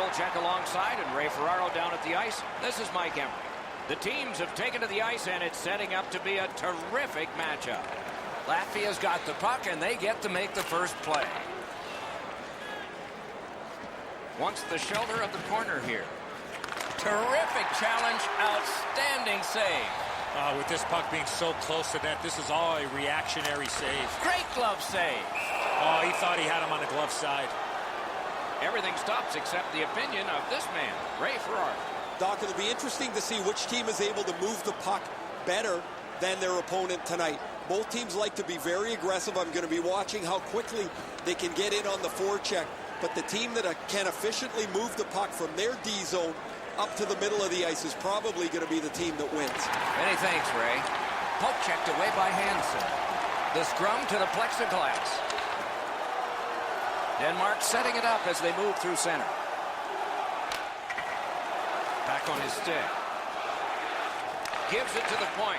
double check alongside, and Ray Ferraro down at the ice. This is Mike Emery. The teams have taken to the ice, and it's setting up to be a terrific matchup. Latvia's got the puck, and they get to make the first play. Wants the shelter of the corner here. Terrific challenge, outstanding save. With this puck being so close to net, this is all a reactionary save. Great glove save. Oh, he thought he had him on the glove side. Everything stops except the opinion of this man, Ray Ferraro. Doc, it'll be interesting to see which team is able to move the puck better than their opponent tonight. Both teams like to be very aggressive. I'm going to be watching how quickly they can get in on the forecheck. But the team that can efficiently move the puck from their D zone up to the middle of the ice is probably going to be the team that wins. Many thanks, Ray. Poke checked away by Hansen. The scrum to the plexiglass. Denmark setting it up as they move through center. Back on his stick. Gives it to the point.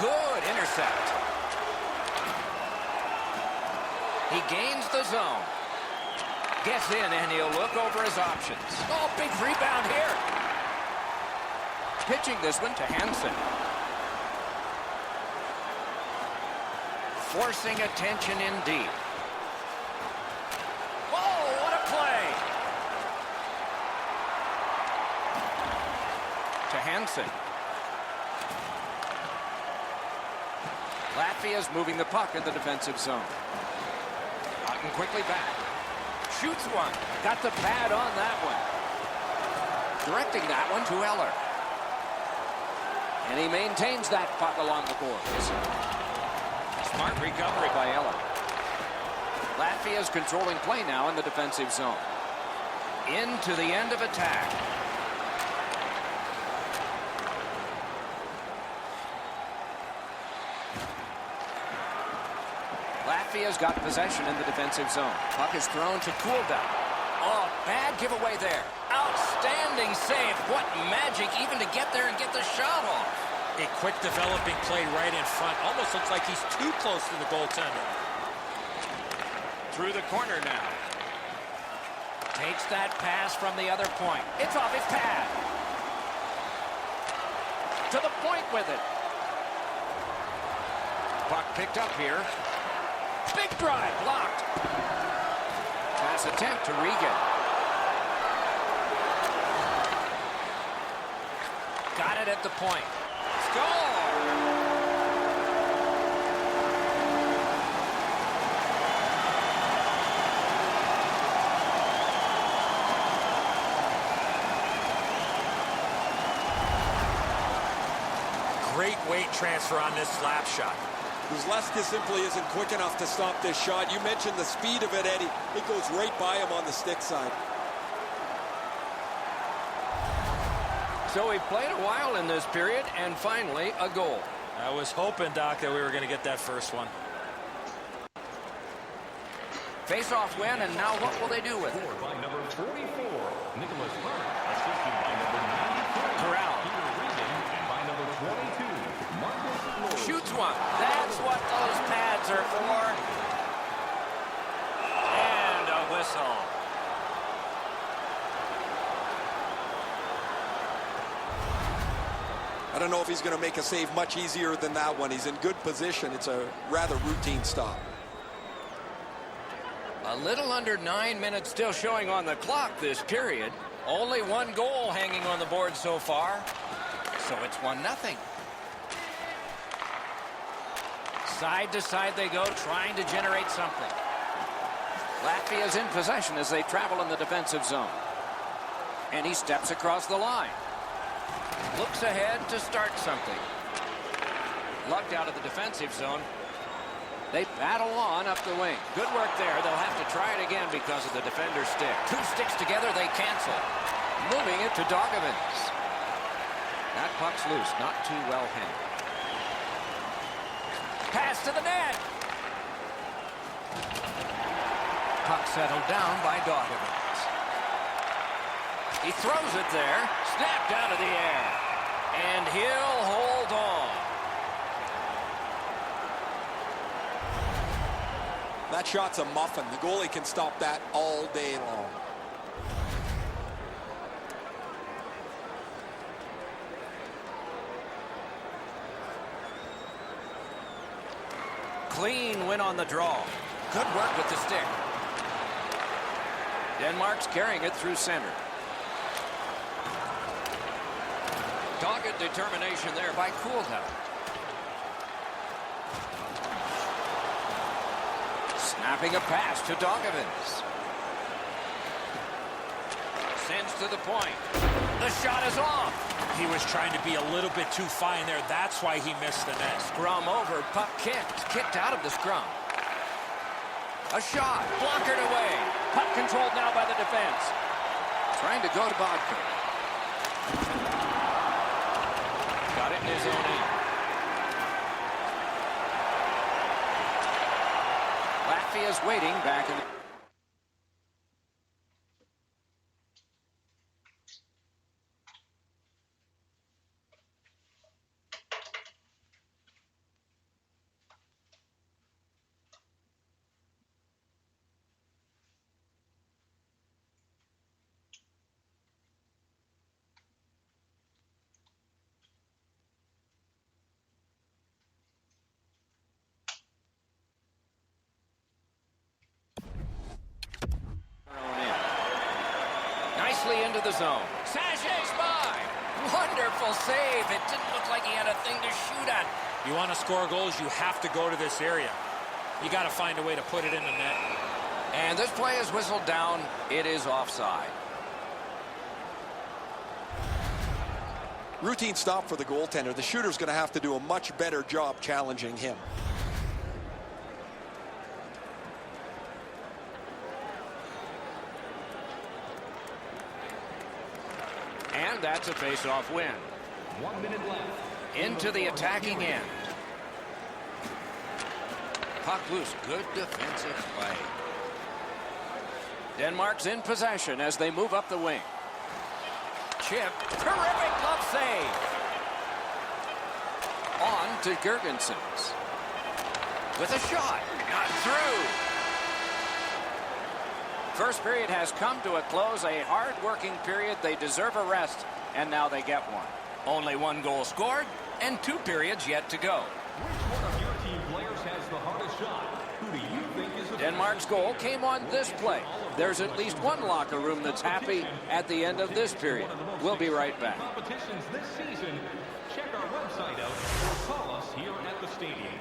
Good intercept. He gains the zone. Gets in, and he'll look over his options. Oh, big rebound here. Pitching this one to Hansen. Forcing attention in deep. Whoa, what a play. To Hansen. Latvia's moving the puck in the defensive zone. Gotten quickly back. Shoots one. Got the pad on that one. Directing that one to Eller. And he maintains that puck along the boards. Smart recovery by Eller. Latvia's controlling play now in the defensive zone. Into the end of attack. Latvia's got possession in the defensive zone. Puck is thrown to Kulda. Oh, bad giveaway there. Outstanding save. What magic even to get there and get the shot off. A quick developing play right in front. Almost looks like he's too close to the goaltender. Through the corner now. Takes that pass from the other point. It's off his pad. To the point with it. Puck picked up here. Big drive, blocked. Pass attempt to Regan. Got it at the point. Score! Great weight transfer on this slap shot. Zlewski simply isn't quick enough to stop this shot. You mentioned the speed of it, Eddie. It goes right by him on the stick side. So he played a while in this period, and finally a goal. I was hoping, Doc, that we were going to get that first one. Face-off win, and now what will they do with it? By number 44, Nicholas Hart, assisted by number 93, Corral. Peter Regan, and by number 22, Marcus Lloyd. Shoots one. That's what those pads are for. And a whistle. I don't know if he's going to make a save much easier than that one. He's in good position. It's a rather routine stop. A little under 9 minutes still showing on the clock this period. Only one goal hanging on the board so far. So it's 1-0. Side to side they go, trying to generate something. Latvia's in possession as they travel in the defensive zone. And he steps across the line. Looks ahead to start something. Lugged out of the defensive zone. They battle on up the wing. Good work there. They'll have to try it again because of the defender's stick. Two sticks together, they cancel. Moving it to Dogovins. That puck's loose, not too well handled. Pass to the net. Puck settled down by Dogovins. He throws it there. Snapped out of the air. And he'll hold on. That shot's a muffin. The goalie can stop that all day long. Clean win on the draw. Good work with the stick. Denmark's carrying it through center. Dogged determination there by Cooldown. Snapping a pass to Dogovins. Sends to the point. The shot is off. He was trying to be a little bit too fine there. That's why he missed the net. Scrum over. Puck kicked out of the scrum. A shot. Blockered away. Puck controlled now by the defense. Trying to go to Bodker. Got it in his own end. Latvia's waiting back in the... into the zone. Sashays by. Wonderful save. It didn't look like he had a thing to shoot at. You want to score goals, you have to go to this area. You got to find a way to put it in the net. And this play is whistled down. It is offside. Routine stop for the goaltender. The shooter's going to have to do a much better job challenging him. And that's a face-off win. 1 minute left. Into the attacking end. Puck loose. Good defensive play. Denmark's in possession as they move up the wing. Chip. Terrific glove save. On to Gergensons. With a shot. Not through. First period has come to a close. A hard-working period. They deserve a rest, and now they get one. Only one goal scored, and 2 periods yet to go. Which one of your team players has the hardest shot? Who do you think is the Denmark's goal came on this play. There's at least one locker room that's happy at the end of this period. We'll be right back. competitions this season? Check our website out or call us here at the stadium.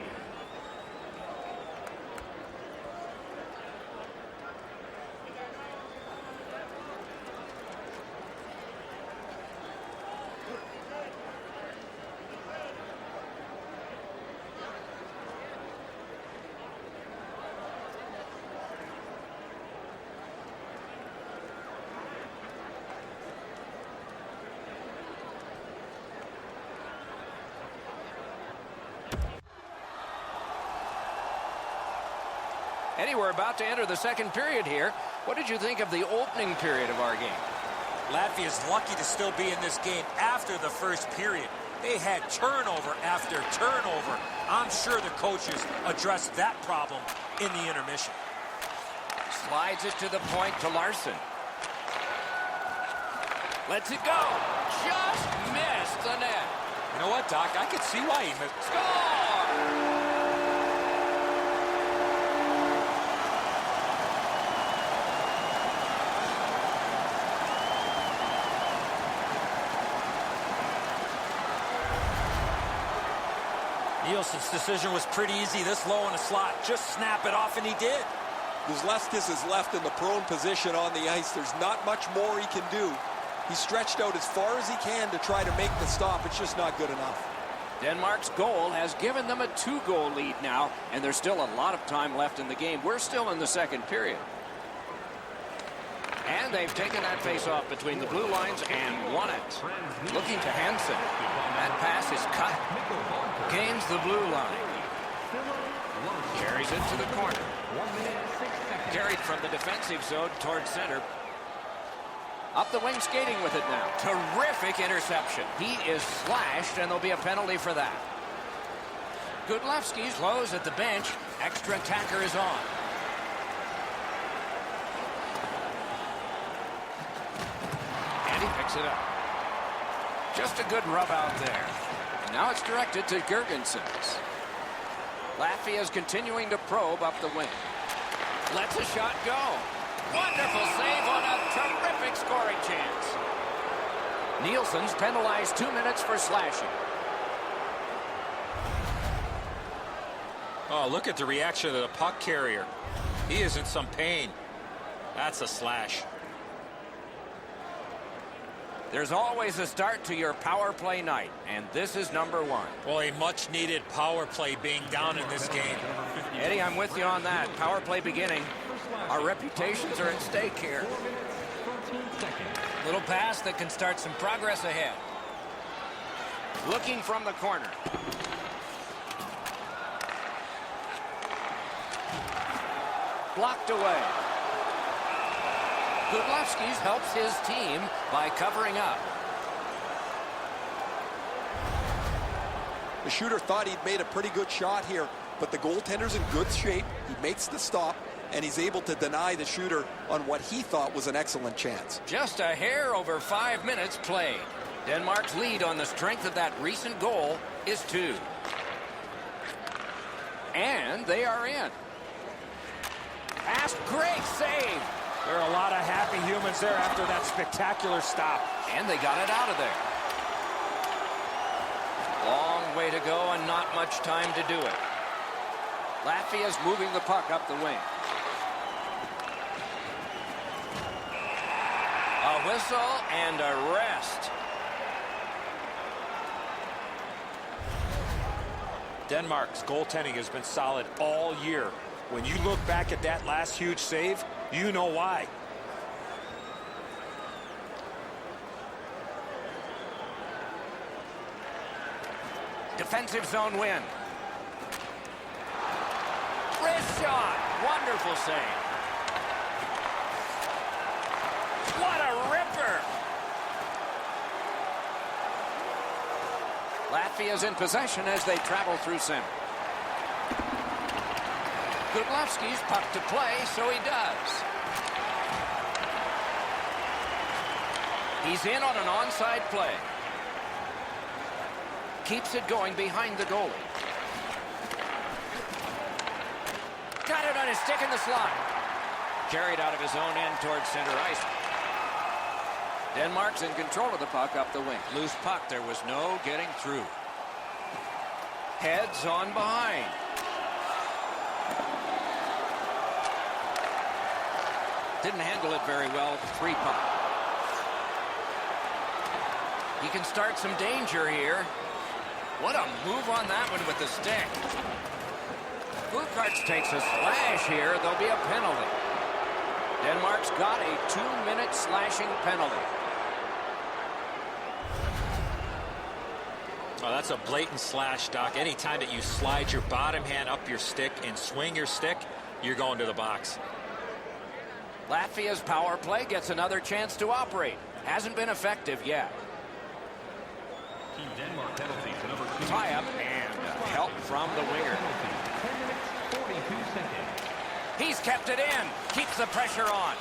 Eddie, we're about to enter the second period here. What did you think of the opening period of our game? Latvia's lucky to still be in this game after the first period. They had turnover after turnover. I'm sure the coaches addressed that problem in the intermission. Slides it to the point to Larson. Lets it go. Just missed the net. You know what, Doc? I could see why he missed. Score! Nielsen's decision was pretty easy this low in the slot. Just snap it off, and he did. Guzleskis is left in the prone position on the ice. There's not much more he can do. He's stretched out as far as he can to try to make the stop. It's just not good enough. Denmark's goal has given them a 2-goal lead now, and there's still a lot of time left in the game. We're still in the second period. And they've taken that face-off between the blue lines and won it. Looking to Hansen. That pass is cut. Gains the blue line. Carries it to the corner. Carried from the defensive zone towards center. Up the wing skating with it now. Terrific interception. He is slashed, and there'll be a penalty for that. Gudlevsky's close at the bench. Extra attacker is on. And he picks it up. Just a good rub out there. And now it's directed to Gergensons. Latvia's continuing to probe up the wing. Lets a shot go. Wonderful save on a terrific scoring chance. Nielsen's penalized 2 minutes for slashing. Oh, look at the reaction of the puck carrier. He is in some pain. That's a slash. There's always a start to your power play night, and this is number 1. Well, a much-needed power play being down in this game. Eddie, I'm with you on that. Power play beginning. Our reputations are at stake here. Little pass that can start some progress ahead. Looking from the corner. Blocked away. Gudlowski's helps his team by covering up. The shooter thought he'd made a pretty good shot here, but the goaltender's in good shape. He makes the stop, and he's able to deny the shooter on what he thought was an excellent chance. Just a hair over 5 minutes played. Denmark's lead on the strength of that recent goal is 2. And they are in. Pass, great save. There are a lot of happy humans there after that spectacular stop. And they got it out of there. Long way to go and not much time to do it. Latvia's moving the puck up the wing. A whistle and a rest. Denmark's goaltending has been solid all year. When you look back at that last huge save, you know why. Defensive zone win. Wrist shot. Wonderful save. What a ripper. Latvia's in possession as they travel through center. Gudlowski's puck to play, so he does. He's in on an onside play. Keeps it going behind the goalie. Got it on his stick in the slot. Carried out of his own end towards center ice. Denmark's in control of the puck up the wing. Loose puck, there was no getting through. Heads on behind. Didn't handle it very well with the 3 puck. He can start some danger here. What a move on that one with the stick. Bukarts takes a slash here. There'll be a penalty. Denmark's got a 2-minute slashing penalty. Oh, that's a blatant slash, Doc. Anytime that you slide your bottom hand up your stick and swing your stick, you're going to the box. Latvia's power play gets another chance to operate. Hasn't been effective yet. Team Denmark penalty to number 2. Tie-up and help from the winger. 10 minutes, 42 seconds. He's kept it in. Keeps the pressure on.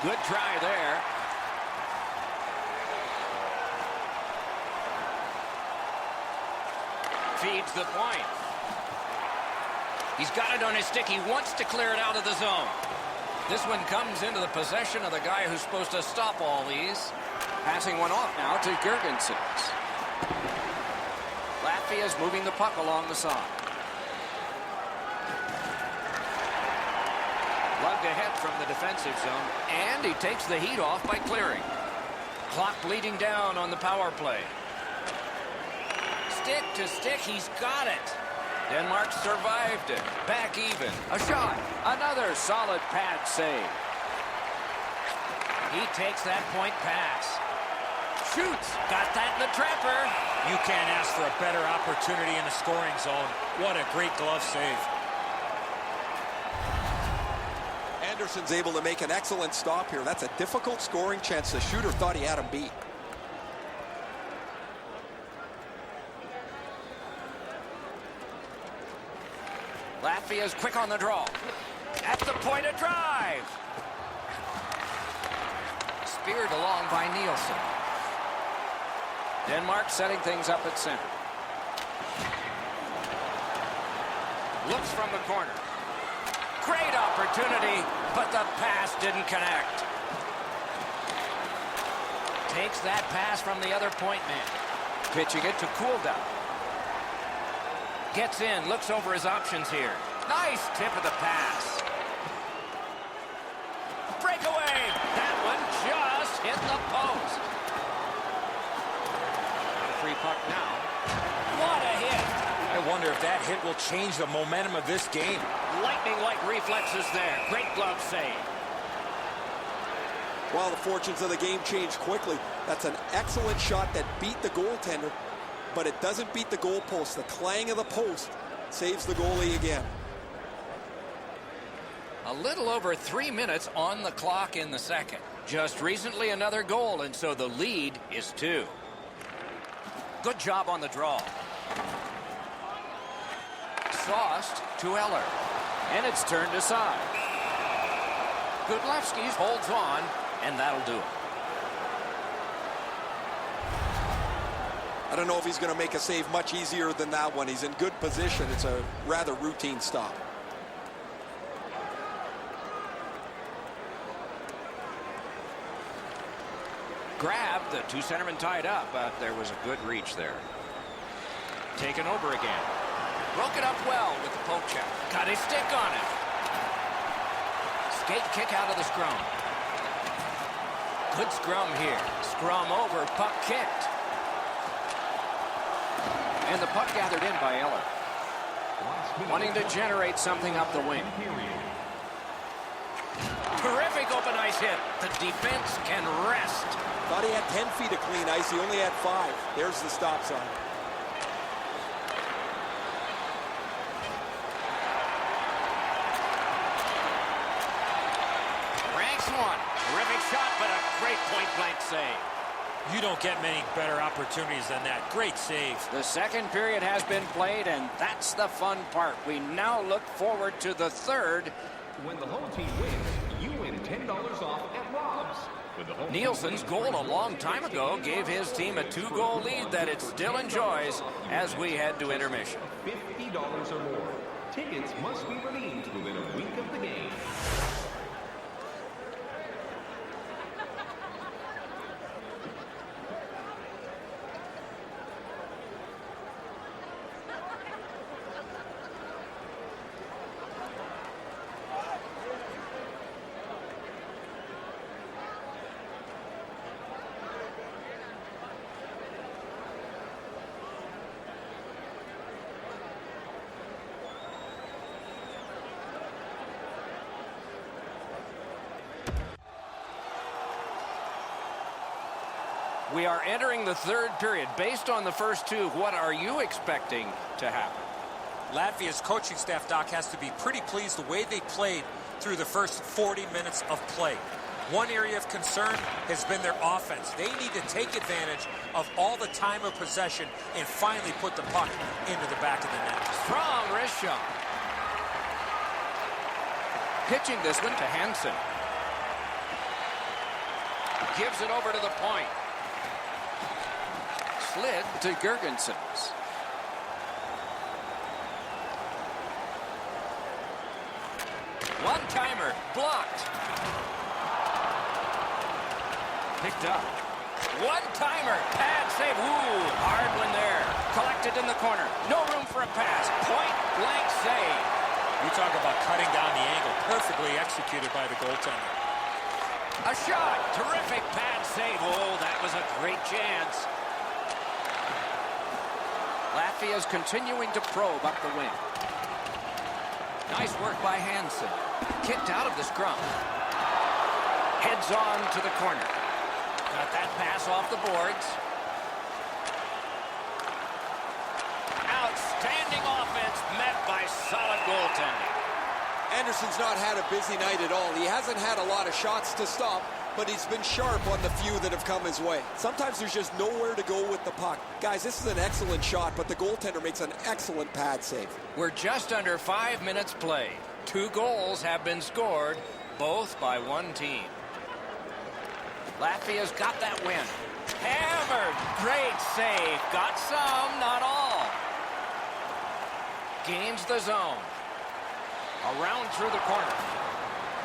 Good try there. Feeds the point. He's got it on his stick. He wants to clear it out of the zone. This one comes into the possession of the guy who's supposed to stop all these. Passing one off now to Gergensen. Latvia's moving the puck along the side. Lugged ahead from the defensive zone, and he takes the heat off by clearing. Clock bleeding down on the power play. Stick to stick, he's got it. Denmark survived it. Back even. A shot. Another solid pad save. He takes that point pass. Shoots. Got that in the trapper. You can't ask for a better opportunity in the scoring zone. What a great glove save. Anderson's able to make an excellent stop here. That's a difficult scoring chance. The shooter thought he had him beat. Latvia's quick on the draw. At the point of drive. Speared along by Nielsen. Denmark setting things up at center. Looks from the corner. Great opportunity, but the pass didn't connect. Takes that pass from the other point man. Pitching it to cool down. Gets in, looks over his options here. Nice tip of the pass. Breakaway! That one just hit the post. Free puck now. What a hit! I wonder if that hit will change the momentum of this game. Lightning-like reflexes there. Great glove save. Well, the fortunes of the game changed quickly. That's an excellent shot that beat the goaltender, but it doesn't beat the goalpost. The clang of the post saves the goalie again. A little over 3 minutes on the clock in the second. Just recently another goal, and so the lead is 2. Good job on the draw. Sauced to Eller. And it's turned aside. Gudlevskis holds on, and that'll do it. I don't know if he's going to make a save much easier than that one. He's in good position. It's a rather routine stop. Grabbed, the two centermen tied up, but there was a good reach there. Taken over again. Broke it up well with the poke check. Got his stick on it. Skate kick out of the scrum. Good scrum here. Scrum over, puck kicked. And the puck gathered in by Eller. Wanting to generate something up the wing. Terrific open ice hit. The defense can rest. Thought he had 10 feet of clean ice. He only had 5. There's the stop sign. Ranks one. Terrific shot, but a great point-blank save. You don't get many better opportunities than that. Great save. The second period has been played, and that's the fun part. We now look forward to the third. When the home team wins, you win $10 off at Rob's. Nielsen's goal a long time ago gave his team a 2-goal lead that it still enjoys as we head to intermission. $50 or more. Tickets must be redeemed within a week of the game. We are entering the third period. Based on the first two, what are you expecting to happen? Latvia's coaching staff, Doc, has to be pretty pleased the way they played through the first 40 minutes of play. One area of concern has been their offense. They need to take advantage of all the time of possession and finally put the puck into the back of the net. Strong wrist shot. Pitching this one to Hansen. Gives it over to the point. Slid to Gergensons. One-timer, blocked. Picked up. One-timer, pad save. Ooh, hard one there. Collected in the corner. No room for a pass. Point-blank save. You talk about cutting down the angle. Perfectly executed by the goaltender. A shot. Terrific pad save. Oh, that was a great chance. Latvia's continuing to probe up the wing. Nice work by Hansen. Kicked out of the scrum. Heads on to the corner. Got that pass off the boards. Outstanding offense met by solid goaltending. Anderson's not had a busy night at all. He hasn't had a lot of shots to stop, but he's been sharp on the few that have come his way. Sometimes there's just nowhere to go with the puck. Guys, this is an excellent shot, but the goaltender makes an excellent pad save. We're just under 5 minutes played. 2 goals have been scored, both by one team. Latvia's got that win. Hammered. Great save. Got some, not all. Gains the zone. Around through the corner.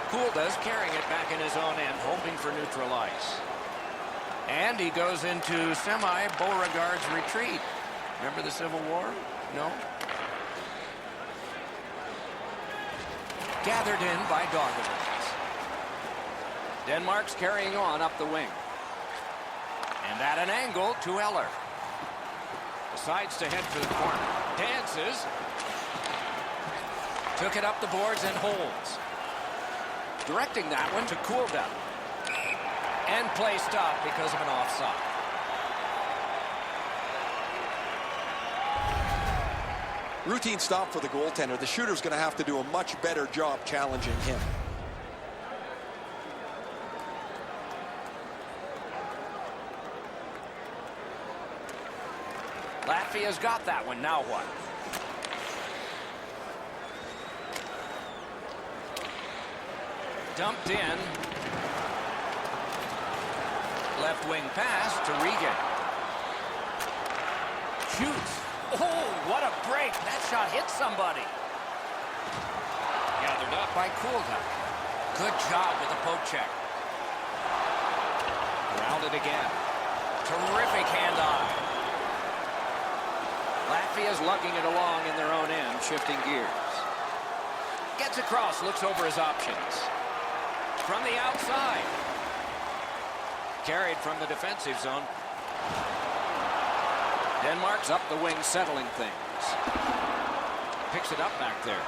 Kulda's carrying it back in his own end, hoping for neutral ice. And he goes into semi-Beauregard's retreat. Remember the Civil War? No? Gathered in by Dogovins. Denmark's carrying on up the wing. And at an angle to Eller. Decides to head for the corner. Dances. Took it up the boards and holds. Directing that one to Kulda. And play stopped because of an offside. Routine stop for the goaltender. The shooter's going to have to do a much better job challenging him. Latvia's got that one. Now what? Dumped in. Left wing pass to Regan. Shoots. Oh, what a break. That shot hit somebody. Gathered up by Kulda. Good job with the poke check. Grounded again. Terrific hand-eye. Latvia's lugging it along in their own end, shifting gears. Gets across, looks over his options. From the outside. Carried from the defensive zone. Denmark's up the wing, settling things. Picks it up back there.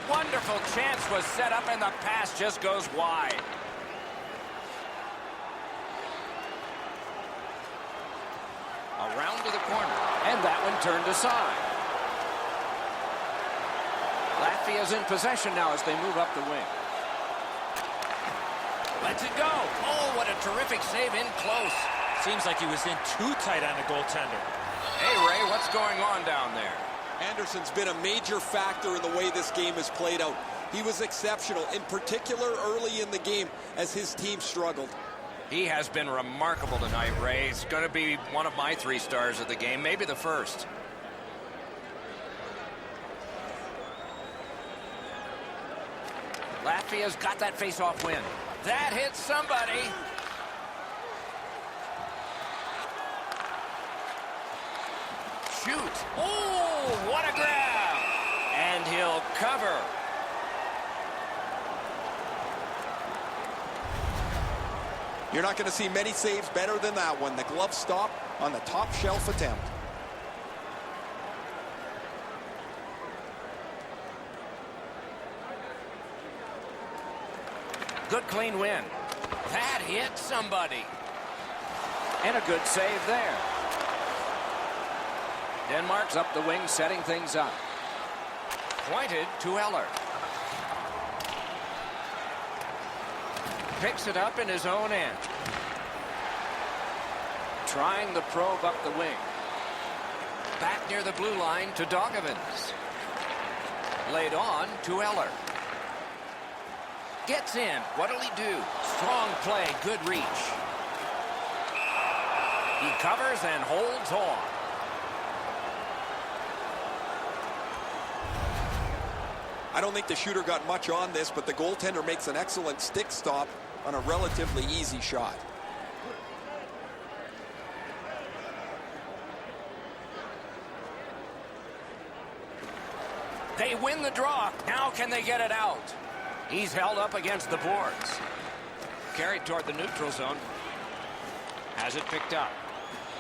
Wonderful chance was set up, and the pass just goes wide. Around to the corner, and that one turned aside. Latvia's in possession now as they move up the wing. Lets it go. Oh, what a terrific save in close. Seems like he was in too tight on the goaltender. Hey, Ray, what's going on down there? Anderson's been a major factor in the way this game has played out. He was exceptional, in particular early in the game as his team struggled. He has been remarkable tonight, Ray. It's going to be one of my 3 stars of the game, maybe the first. Latvia's got that face-off win. That hits somebody. Shoot. Oh, what a grab. And he'll cover. You're not going to see many saves better than that one. The glove stop on the top shelf attempt. Good clean win. That hit somebody. And a good save there. Denmark's up the wing, setting things up. Pointed to Eller. Picks it up in his own end. Trying the probe up the wing. Back near the blue line to Dogovins. Laid on to Eller. Gets in. What'll he do? Strong play. Good reach. He covers and holds on. I don't think the shooter got much on this, but the goaltender makes an excellent stick stop on a relatively easy shot. They win the draw. Now can they get it out? He's held up against the boards. Carried toward the neutral zone. Has it picked up.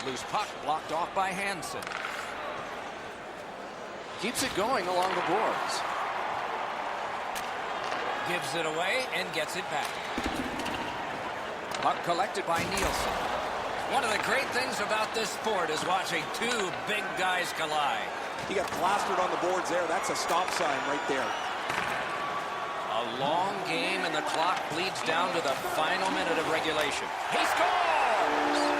Loose puck blocked off by Hansen. Keeps it going along the boards. Gives it away and gets it back. Puck collected by Nielsen. One of the great things about this sport is watching 2 big guys collide. He got plastered on the boards there. That's a stop sign right there. A long game, and the clock bleeds down to the final minute of regulation. He scores!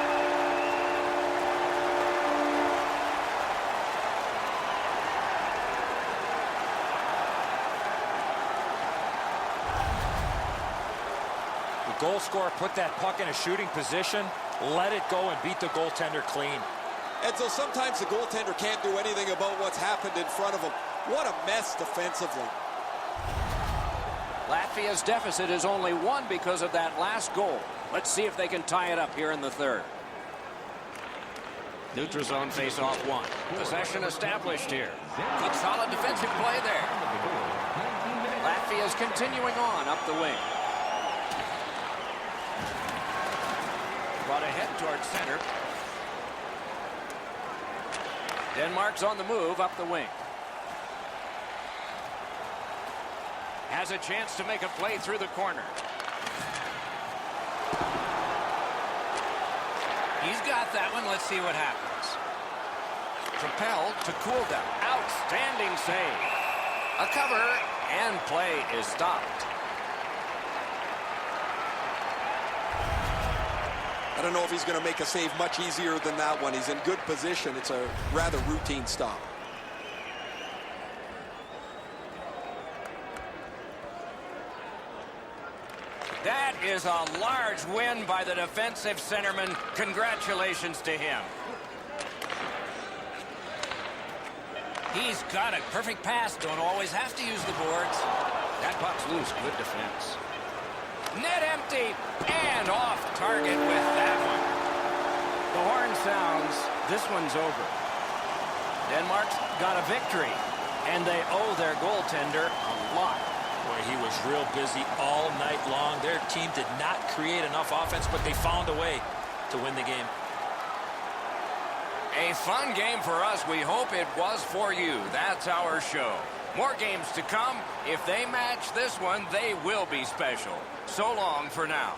The goal scorer put that puck in a shooting position, let it go, and beat the goaltender clean. And so sometimes the goaltender can't do anything about what's happened in front of him. What a mess defensively. Latvia's deficit is only 1 because of that last goal. Let's see if they can tie it up here in the third. Neutral zone face-off 1. Possession established here. Good solid defensive play there. Latvia's continuing on up the wing. Brought ahead towards center. Denmark's on the move up the wing. Has a chance to make a play through the corner. He's got that one. Let's see what happens. Propelled to cool down. Outstanding save. A cover, and play is stopped. I don't know if he's going to make a save much easier than that one. He's in good position. It's a rather routine stop. That is a large win by the defensive centerman. Congratulations to him. He's got a perfect pass. Don't always have to use the boards. That puck's loose. Good defense. Net empty and off target with that one. The horn sounds. This one's over. Denmark's got a victory, and they owe their goaltender a lot. Boy, he was real busy all night long. Their team did not create enough offense, but they found a way to win the game. A fun game for us. We hope it was for you. That's our show. More games to come. If they match this one, they will be special. So long for now.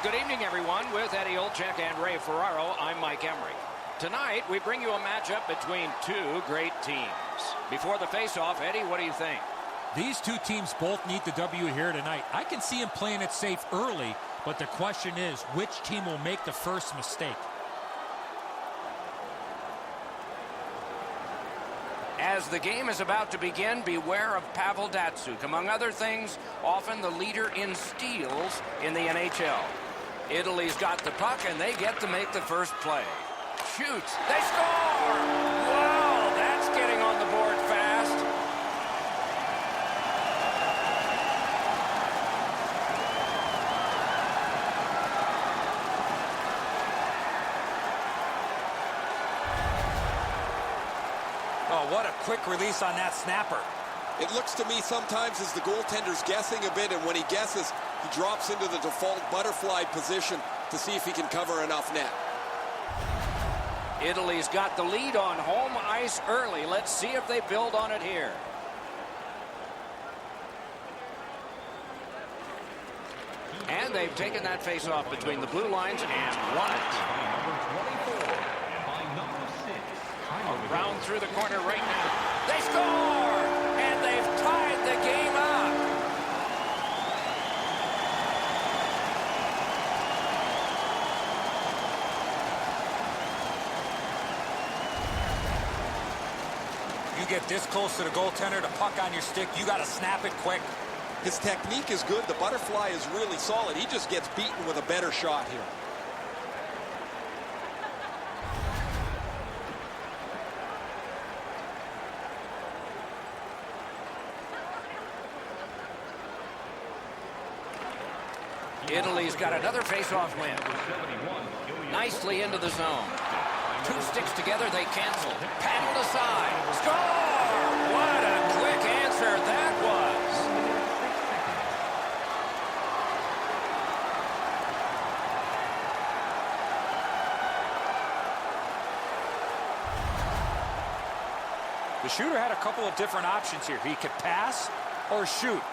Good evening, everyone. With Eddie Olczyk and Ray Ferraro, I'm Mike Emery. Tonight, we bring you a matchup between two great teams. Before the face-off, Eddie, what do you think? These two teams both need the W here tonight. I can see them playing it safe early, but the question is, which team will make the first mistake? As the game is about to begin, beware of Pavel Datsyuk. Among other things, often the leader in steals in the NHL. Italy's got the puck, and they get to make the first play. Shoots. They score! Wow, that's getting on the board fast. Oh, what a quick release on that snapper. It looks to me sometimes as the goaltender's guessing a bit, and when he guesses, he drops into the default butterfly position to see if he can cover enough net. Italy's got the lead on home ice early. Let's see if they build on it here. And they've taken that face-off between the blue lines and won it. Around through the corner right now. They score! And they've tied the game up. You get this close to the goaltender, the puck on your stick, you got to snap it quick. His technique is good. The butterfly is really solid. He just gets beaten with a better shot here. Italy's got another face-off win. Nicely into the zone. Two sticks together, they cancel. Paddled aside. Score! What a quick answer that was. The shooter had a couple of different options here. He could pass or shoot.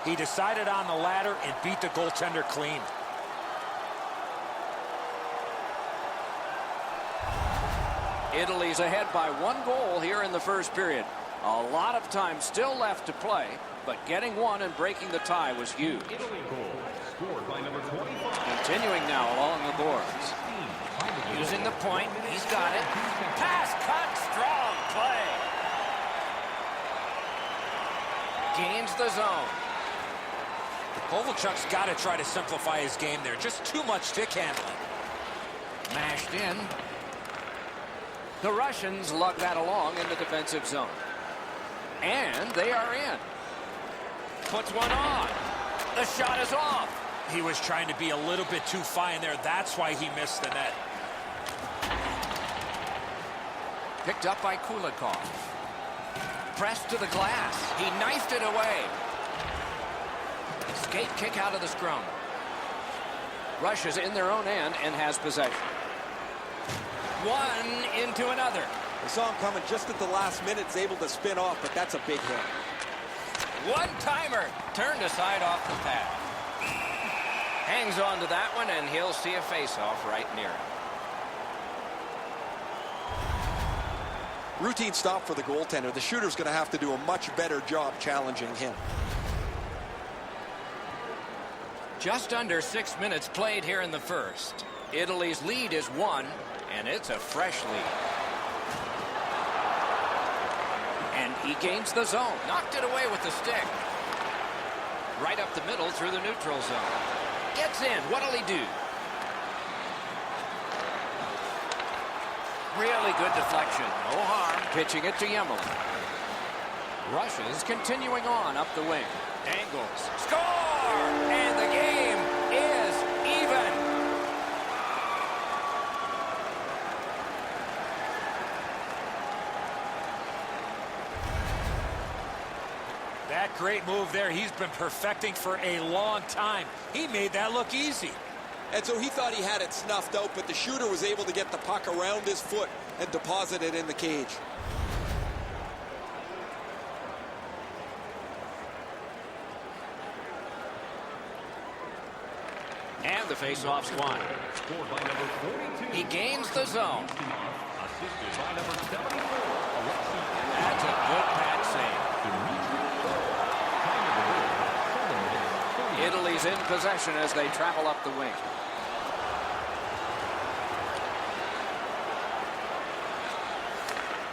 He decided on the latter and beat the goaltender clean. Italy's ahead by 1 goal here in the first period. A lot of time still left to play, but getting one and breaking the tie was huge. Italy goal scored by number 25. Continuing now along the boards. Using the point, he's got it. Pass cut, strong play. Gains the zone. Kovalchuk's got to try to simplify his game there. Just too much stick handling. Mashed in. The Russians lug that along in the defensive zone. And they are in. Puts one on. The shot is off. He was trying to be a little bit too fine there. That's why he missed the net. Picked up by Kulikov. Pressed to the glass. He knifed it away. Skate kick out of the scrum. Russia's in their own end and has possession. One into another. We saw him coming just at the last minute. He's able to spin off, but that's a big hit. One-timer. Turned aside off the pad. Hangs on to that one, and he'll see a face-off right near him. Routine stop for the goaltender. The shooter's going to have to do a much better job challenging him. Just under 6 minutes played here in the first. Italy's lead is 1, and it's a fresh lead. And he gains the zone. Knocked it away with the stick. Right up the middle through the neutral zone. Gets in. What'll he do? Really good deflection. No harm. Pitching it to Yemelin. Russia's continuing on up the wing. Angles. Score! And the game is even. That great move there. He's been perfecting for a long time. He made that look easy. And so he thought he had it snuffed out, but the shooter was able to get the puck around his foot and deposit it in the cage. And the face-off's won. Scored by number 42. He gains the zone. Assisted by number 74. That's a good pad save. Italy's in possession as they travel up the wing.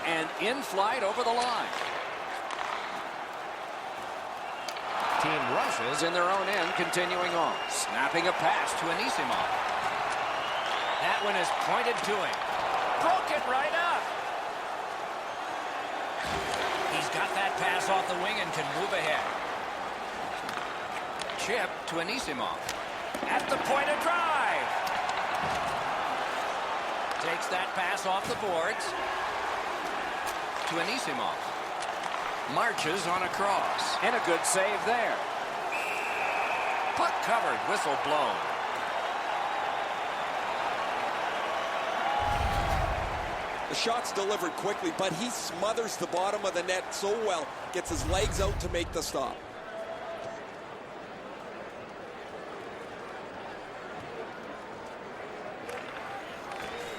And in flight over the line. Team Russia's in their own end, continuing on. Snapping a pass to Anisimov. That one is pointed to him. Broke it right up. He's got that pass off the wing and can move ahead. Chip to Anisimov. At the point of drive. Takes that pass off the boards. To Anisimov. Marches on a cross. And a good save there. Puck covered, whistle blown. The shot's delivered quickly, but he smothers the bottom of the net so well. Gets his legs out to make the stop.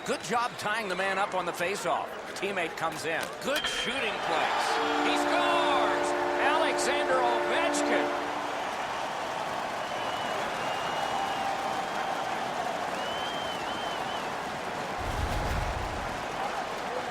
Good job tying the man up on the faceoff. Teammate comes in. Good shooting place. He scores! Alexander Ovechkin.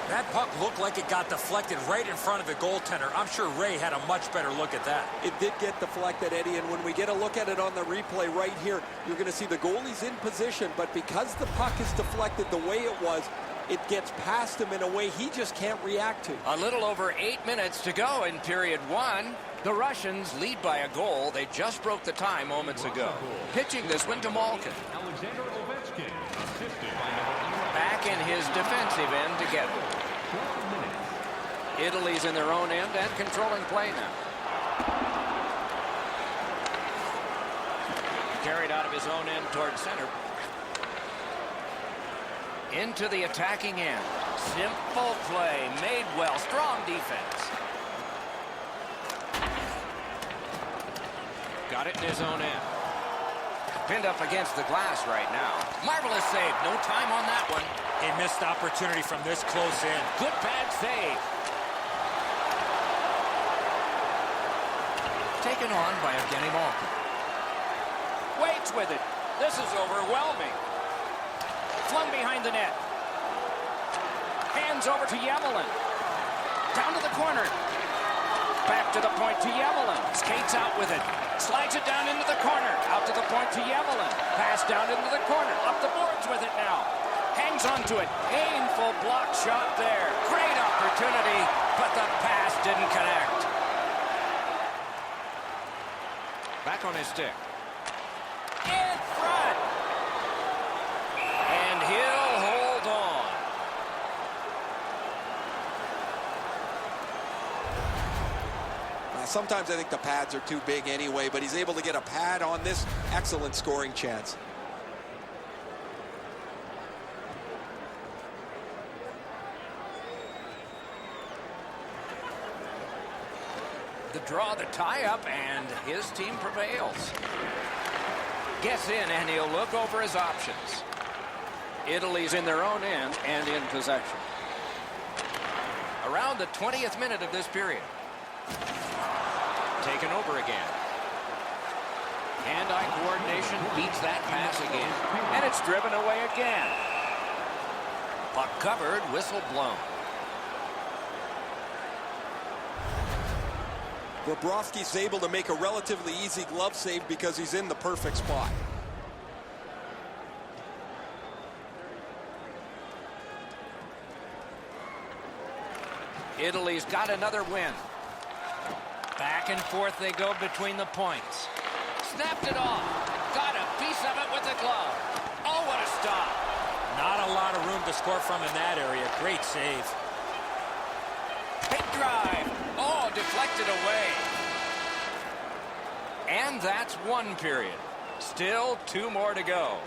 That puck looked like it got deflected right in front of the goaltender. I'm sure Ray had a much better look at that. It did get deflected, Eddie, and when we get a look at it on the replay right here, you're going to see the goalie's in position, but because the puck is deflected the way it was, it gets past him in a way he just can't react to. A little over 8 minutes to go in period one. The Russians lead by a goal. They just broke the tie moments ago. Pitching this one to Malkin. Alexander Ovechkin, assisted by number 11. Back in his defensive end to get it. Italy's in their own end and controlling play now. Carried out of his own end towards center. Into the attacking end. Simple play, made well, strong defense. Got it in his own end. Pinned up against the glass right now. Marvelous save, no time on that one. A missed opportunity from this close in. Good bad save. Taken on by Evgeny Malkin. Waits with it. This is overwhelming. Flung behind the net. Hands over to Yamelin. Down to the corner. Back to the point to Yamelin. Skates out with it. Slides it down into the corner. Out to the point to Yamelin. Pass down into the corner. Up the boards with it now. Hangs onto it. Painful block shot there. Great opportunity, but the pass didn't connect. Back on his stick. In front. And he'll hold on. Sometimes I think the pads are too big anyway, but he's able to get a pad on this excellent scoring chance. The draw, the tie-up, and his team prevails. Gets in, and he'll look over his options. Italy's in their own end and in possession. Around the 20th minute of this period. Taken over again. Hand-eye coordination beats that pass again. And it's driven away again. Puck covered, whistle blown. Bobrovsky's able to make a relatively easy glove save because he's in the perfect spot. Italy's got another win. Back and forth they go between the points. Snapped it off. Got a piece of it with the glove. Oh, what a stop. Not a lot of room to score from in that area. Great save. Big drive. Oh, deflected away. And that's one period. Still 2 more to go.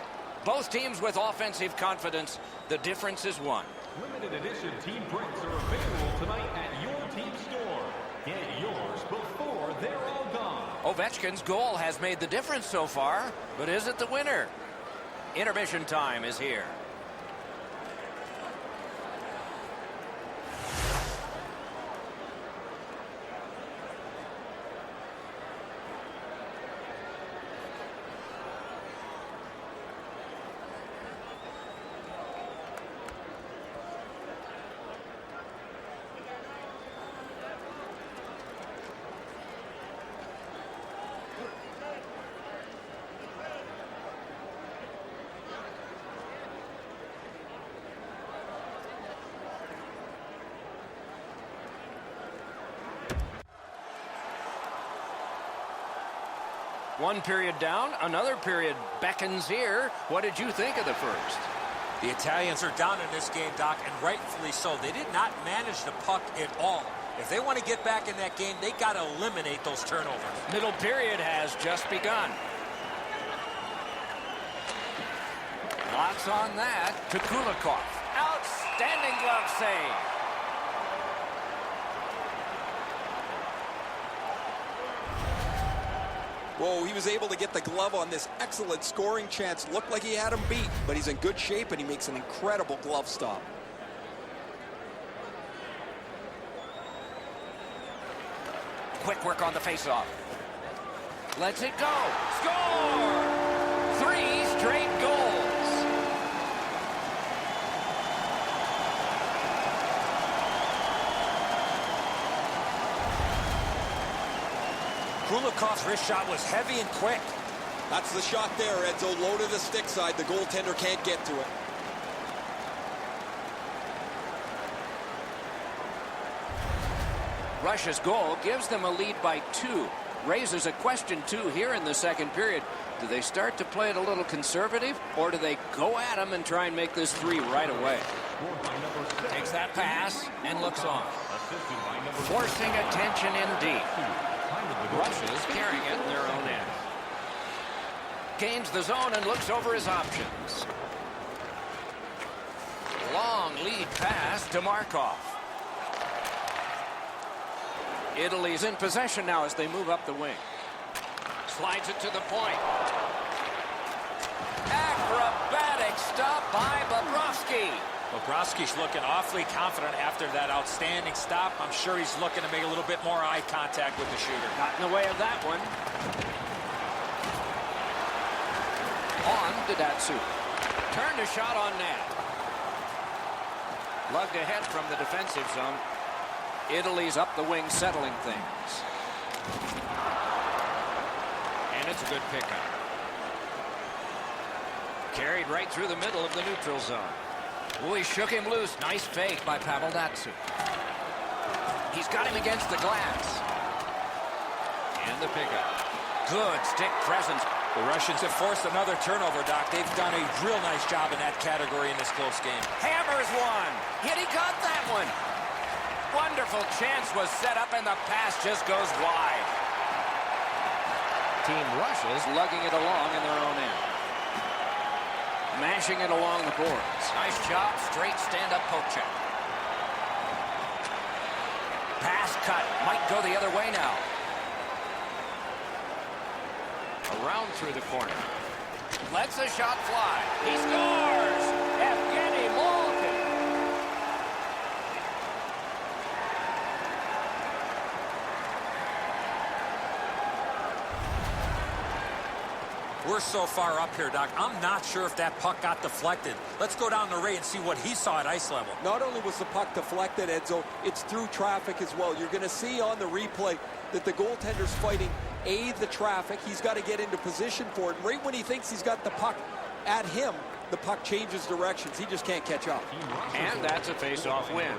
Both teams with offensive confidence. The difference is 1. Limited edition team prints are available tonight at your team store. Get yours before they're all gone. Ovechkin's goal has made the difference so far, but is it the winner? Intermission time is here. One period down, another period beckons here. What did you think of the first? The Italians are down in this game, Doc, and rightfully so. They did not manage the puck at all. If they want to get back in that game, they got to eliminate those turnovers. Middle period has just begun. Lots on that to Kulikov. Outstanding glove save. Whoa, he was able to get the glove on this excellent scoring chance. Looked like he had him beat, but he's in good shape and he makes an incredible glove stop. Quick work on the faceoff. Lets it go. Score! 3 straight goals. Kulikov's wrist shot was heavy and quick. That's the shot there, Edzo. Low to the stick side. The goaltender can't get to it. Russia's goal gives them a lead by 2. Raises a question, too, here in the second period. Do they start to play it a little conservative, or do they go at them and try and make this 3 right away? Takes that pass and looks on. Forcing attention indeed. Russia's carrying it in their own end. Gains the zone and looks over his options. Long lead pass to Markov. Italy's in possession now as they move up the wing. Slides it to the point. Acrobatic stop by Bobrovsky. Bobrovsky's looking awfully confident after that outstanding stop. I'm sure he's looking to make a little bit more eye contact with the shooter. Got in the way of that one. On to Datsyuk. Turned a shot on net. Lugged ahead from the defensive zone. Italy's up the wing settling things. And it's a good pickup. Carried right through the middle of the neutral zone. Oh, he shook him loose. Nice fake by Pavel Datsyuk. He's got him against the glass. And the pickup. Good stick presence. The Russians have forced another turnover, Doc. They've done a real nice job in that category in this close game. Hammers one. Yet he got that one. Wonderful chance was set up and the pass just goes wide. Team Russia's lugging it along in their own end. Mashing it along the boards. Nice job. Straight stand-up poke check. Pass cut. Might go the other way now. Around through the corner. Lets a shot fly. He scores! Evgeny Malkin. We're so far up here, Doc. I'm not sure if that puck got deflected. Let's go down to Ray and see what he saw at ice level. Not only was the puck deflected, Edzo, it's through traffic as well. You're going to see on the replay that the goaltender's fighting the traffic. He's got to get into position for it. Right when he thinks he's got the puck at him, the puck changes directions. He just can't catch up. And that's a face-off win.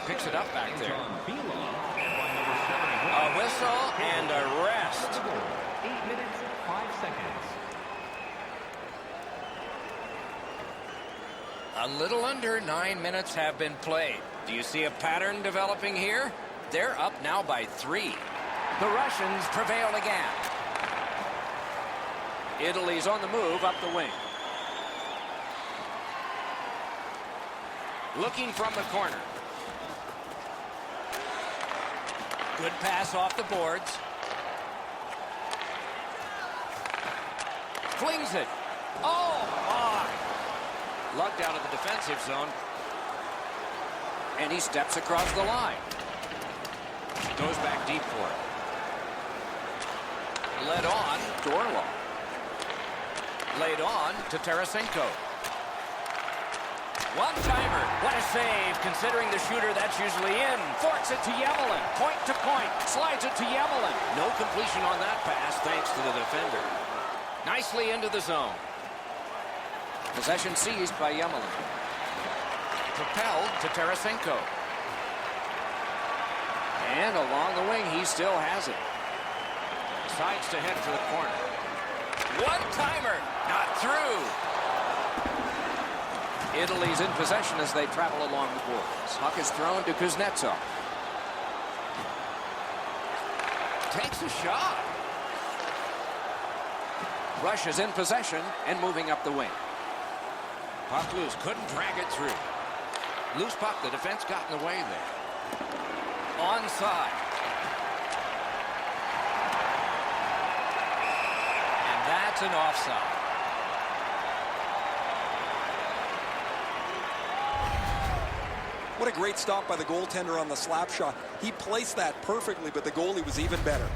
Picks it up back there. A whistle and a rest. 8 minutes, 5 seconds. A little under 9 minutes have been played. Do you see a pattern developing here? They're up now by 3. The Russians prevail again. Italy's on the move up the wing. Looking from the corner. Good pass off the boards. Flings it. Oh, my. Lugged out of the defensive zone. And he steps across the line. Goes back deep for it. Led on to Orlov. Laid on to Tarasenko. One-timer. What a save, considering the shooter that's usually in. Forks it to Yemelin. Point to point. Slides it to Yemelin. No completion on that pass, thanks to the defender. Nicely into the zone. Possession seized by Yemelin. Propelled to Tarasenko. And along the wing, he still has it. Decides to head for the corner. One-timer. Not through. Italy's in possession as they travel along the boards. Puck is thrown to Kuznetsov. Takes a shot. Russia's in possession and moving up the wing. Puck loose, couldn't drag it through. Loose puck, the defense got in the way there. Onside. And that's an offside. What a great stop by the goaltender on the slap shot. He placed that perfectly, but the goalie was even better.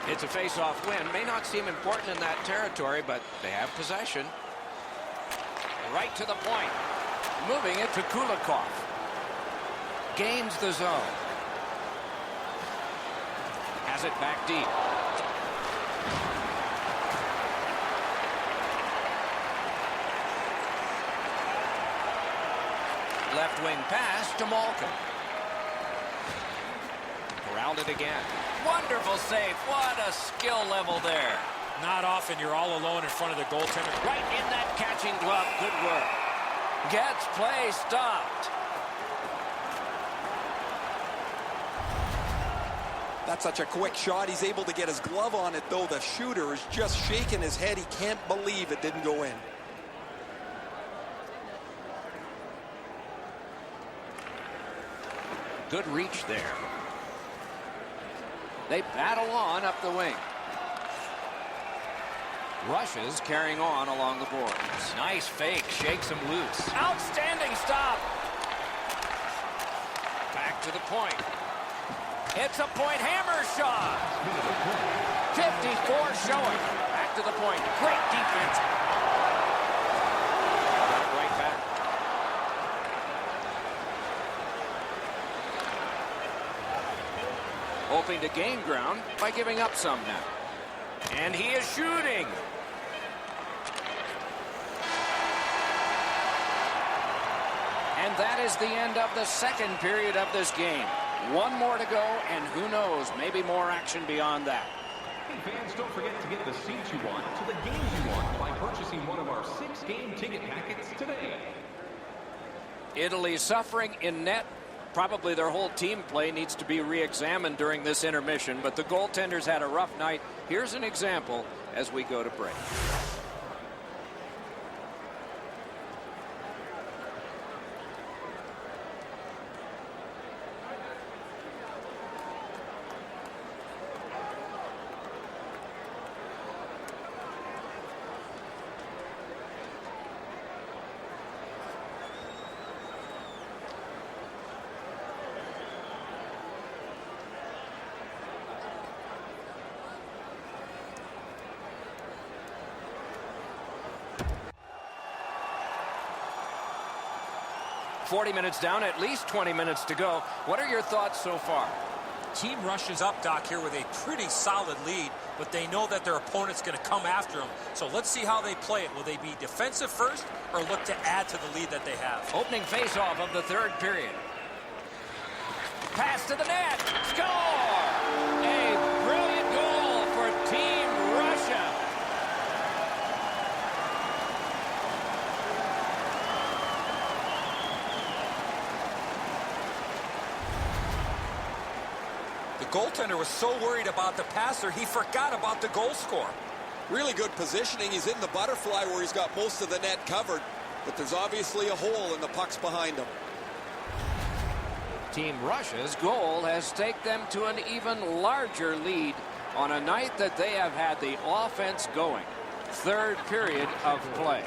It's a face-off win. May not seem important in that territory, but they have possession. Right to the point. Moving it to Kulikov. Gains the zone. Has it back deep. Left wing pass to Malkin. Around it again. Wonderful save. What a skill level there. Not often you're all alone in front of the goaltender. Right in that catching glove. Good work. Gets play stopped. That's such a quick shot. He's able to get his glove on it, though. The shooter is just shaking his head. He can't believe it didn't go in. Good reach there. They battle on up the wing. Russia's carrying on along the boards. Nice fake, shakes him loose. Outstanding stop. Back to the point. It's a point hammer shot. 54 showing. Back to the point. Great defense. Right back. Hoping to gain ground by giving up some now. And he is shooting. And that is the end of the second period of this game. One more to go, and who knows, maybe more action beyond that. Hey fans, don't forget to get the seats you want to the games you want by purchasing one of our 6-game ticket packets today. Italy suffering in net. Probably their whole team play needs to be re-examined during this intermission, but the goaltenders had a rough night. Here's an example as we go to break. .40 minutes down, at least 20 minutes to go. What are your thoughts so far? Team rushes up, Doc, here with a pretty solid lead, but they know that their opponent's going to come after them. So let's see how they play it. Will they be defensive first or look to add to the lead that they have? Opening faceoff of the third period. Pass to the net. Score! A brilliant goal for Team Russia. The goaltender was so worried about the passer, he forgot about the goal scorer. Really good positioning. He's in the butterfly where he's got most of the net covered, but there's obviously a hole and the puck's behind him. Team Russia's goal has taken them to an even larger lead on a night that they have had the offense going. Third period of play.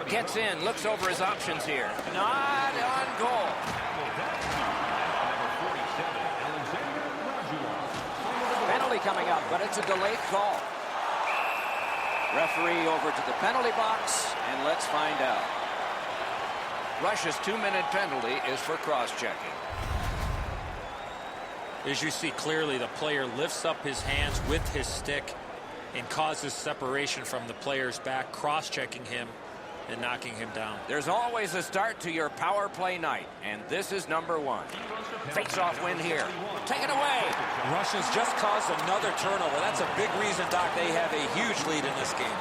Gets in, looks over his options here. Not on goal. Penalty coming up, but it's a delayed call. Referee over to the penalty box, and let's find out. Russia's 2-minute penalty is for cross-checking. As you see clearly, the player lifts up his hands with his stick and causes separation from the player's back, cross-checking him. and knocking him down. There's always a start to your power play night, and this is number one. Face-off win here. Take it away. Russia's just caused another turnover. That's a big reason, Doc, they have a huge lead in this game.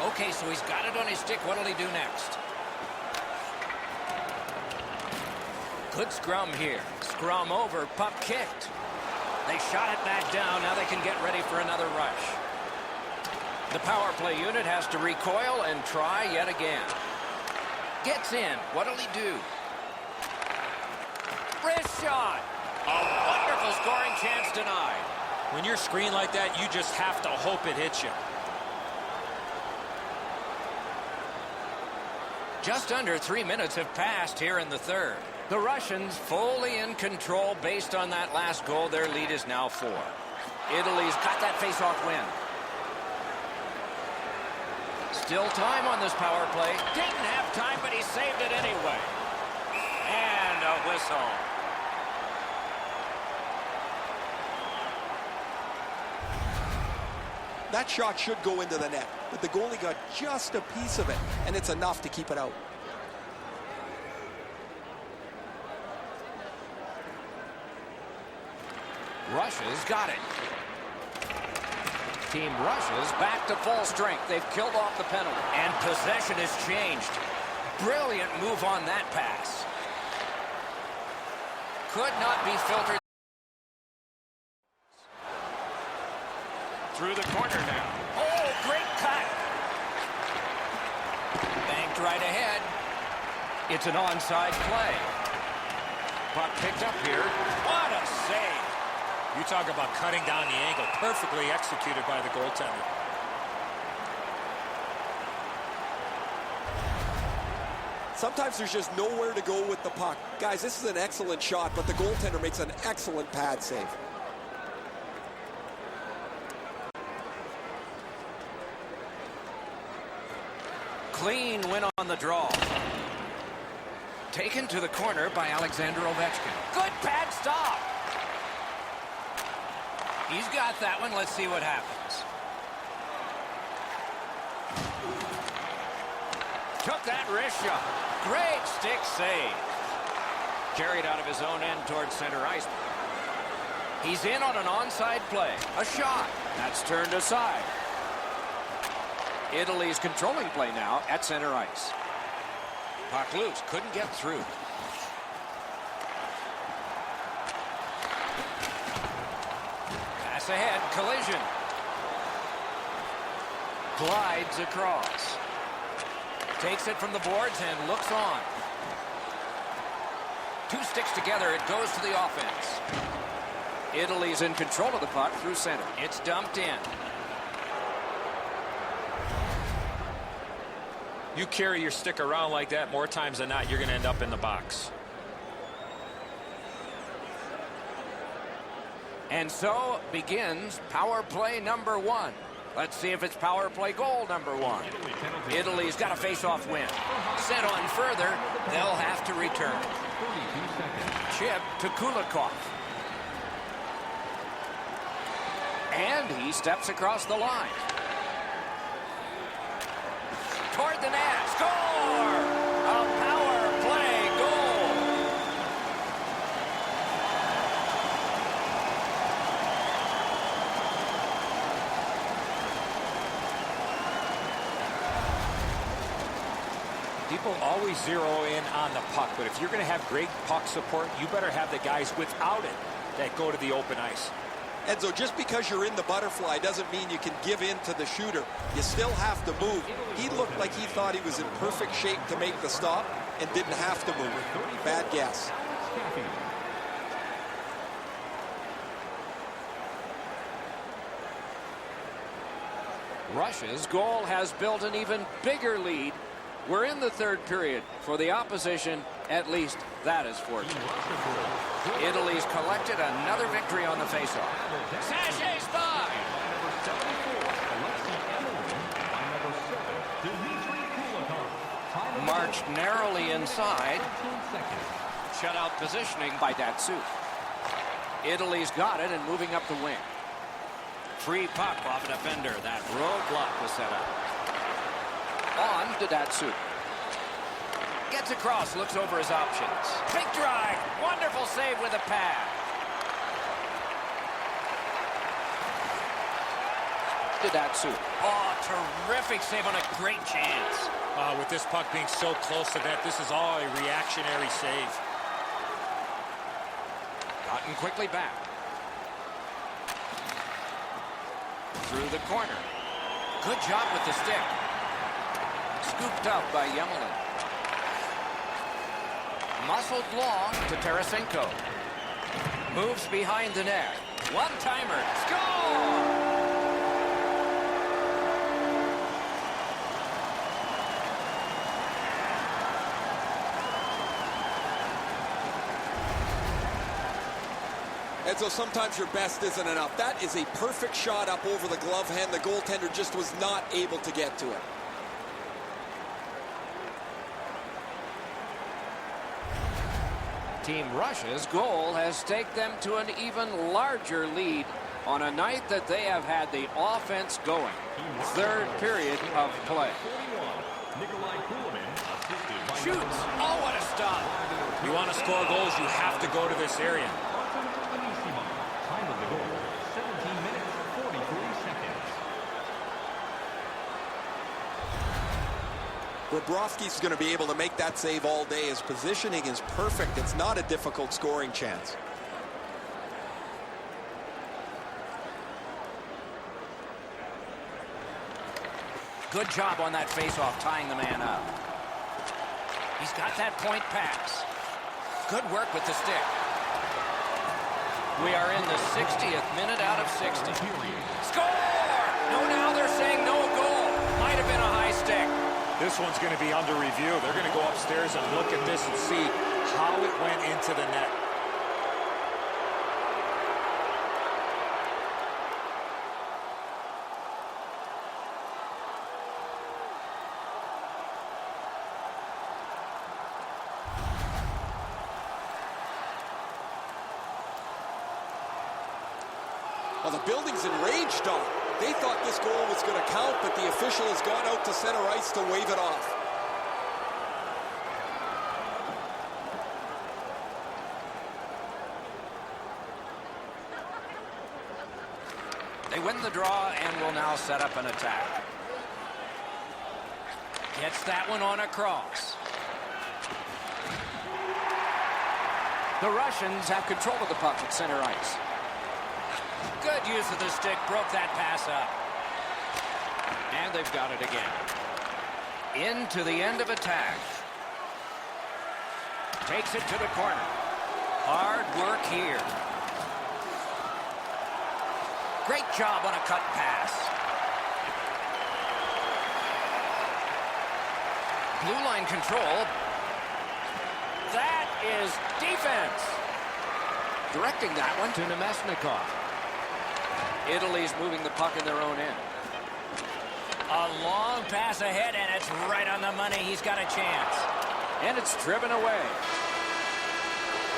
Okay, so he's got it on his stick. What'll he do next? Good scrum here. Scrum over, puck kicked. They shot it back down. Now they can get ready for another rush. The power play unit has to recoil and try yet again. Gets in. What'll he do? Wrist shot. A wonderful scoring chance denied. When you're screened like that, you just have to hope it hits you. Just under 3 minutes have passed here in the third. The Russians fully in control based on that last goal. Their lead is now 4. Italy's got that face-off win. Still time on this power play. Didn't have time, but he saved it anyway. And a whistle. That shot should go into the net, but the goalie got just a piece of it, and it's enough to keep it out. Russia's got it. Team Russia's back to full strength. They've killed off the penalty. And possession has changed. Brilliant move on that pass. Could not be filtered. Through the corner now. Oh, great cut. Banked right ahead. It's an onside play. Puck picked up here. What a save. You talk about cutting down the angle. Perfectly executed by the goaltender. Sometimes there's just nowhere to go with the puck. Guys, this is an excellent shot, but the goaltender makes an excellent pad save. Clean win on the draw. Taken to the corner by Alexander Ovechkin. Good pad stop. He's got that one. Let's see what happens. Took that wrist shot. Great stick save. Carried out of his own end towards center ice. He's in on an onside play. A shot. That's turned aside. Italy's controlling play now at center ice. Puck loose. Couldn't get through. Pass ahead. Collision. Glides across. Takes it from the boards and looks on. Two sticks together. It goes to the offense. Italy's in control of the puck through center. It's dumped in. You carry your stick around like that, more times than not, you're going to end up in the box. And so begins power play number 1. Let's see if it's power play goal number 1. Italy's got a face-off win. Sent on further, they'll have to return. Chip to Kulikov. And he steps across the line. Toward the net. Score! A power play goal. People always zero in on the puck, but if you're going to have great puck support, you better have the guys without it that go to the open ice. Enzo, just because you're in the butterfly doesn't mean you can give in to the shooter. You still have to move. He looked like he thought he was in perfect shape to make the stop and didn't have to move. Bad guess. Russia's goal has built an even bigger lead. We're in the third period. For the opposition, at least that is fortunate. Italy's collected another victory on the faceoff. Sachets by. Marched narrowly inside. Shutout positioning by Datsyuk. Italy's got it and moving up the wing. Free puck off a defender. That roadblock was set up. On to Datsyuk. Gets across, looks over his options. Big drive. Wonderful save with a pad. To Datsyuk. Oh, terrific save on a great chance. With this puck being so close to net, this is all a reactionary save. Gotten quickly back. Through the corner. Good job with the stick. Scooped up by Yemelin. Muscled long to Tarasenko. Moves behind the net. One-timer. Score! And so sometimes your best isn't enough. That is a perfect shot up over the glove hand. The goaltender just was not able to get to it. Team Russia's goal has taken them to an even larger lead on a night that they have had the offense going. Third period of play. Shoots. Oh, what a stop. You want to score goals, you have to go to this area. Time of the goal, 17 minutes, 43 seconds. Bobrovsky's going to be able to make that save all day. His positioning is perfect. It's not a difficult scoring chance. Good job on that faceoff, tying the man up. He's got that point pass. Good work with the stick. We are in the 60th minute out of 60. Score! No, now they're saying no goal. Might have been a high stick. This one's going to be under review. They're going to go upstairs and look at this and see how it went into the net. Well, the building's enraged, Don. They thought this goal was going to count, but the official has gone out to center ice to wave it off. They win the draw and will now set up an attack. Gets that one on across. The Russians have control of the puck at center ice. Good use of the stick, broke that pass up. And they've got it again. Into the end of attack. Takes it to the corner. Hard work here. Great job on a cut pass. Blue line control. That is defense. Directing that one to Nemesnikov. Italy's moving the puck in their own end. A long pass ahead, and it's right on the money. He's got a chance. And it's driven away.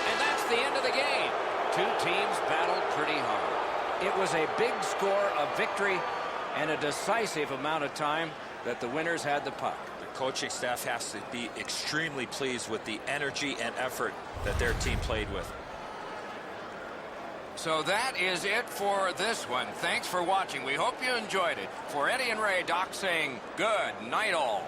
And that's the end of the game. Two teams battled pretty hard. It was a big score, a victory, and a decisive amount of time that the winners had the puck. The coaching staff has to be extremely pleased with the energy and effort that their team played with. So that is it for this one. Thanks for watching. We hope you enjoyed it. For Eddie and Ray, Doc saying good night all.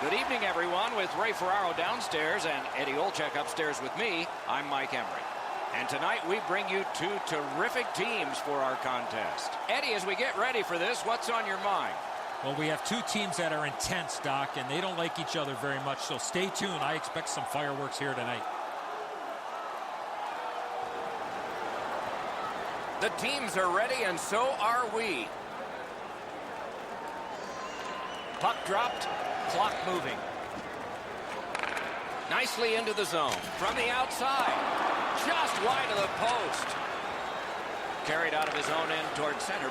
Good evening, everyone. With Ray Ferraro downstairs and Eddie Olczyk upstairs with me, I'm Mike Emery. And tonight we bring you two terrific teams for our contest. Eddie, as we get ready for this, what's on your mind? Well, we have two teams that are intense, Doc, and they don't like each other very much, so stay tuned. I expect some fireworks here tonight. The teams are ready, and so are we. Puck dropped, clock moving. Nicely into the zone. From the outside, just wide of the post. Carried out of his own end toward center.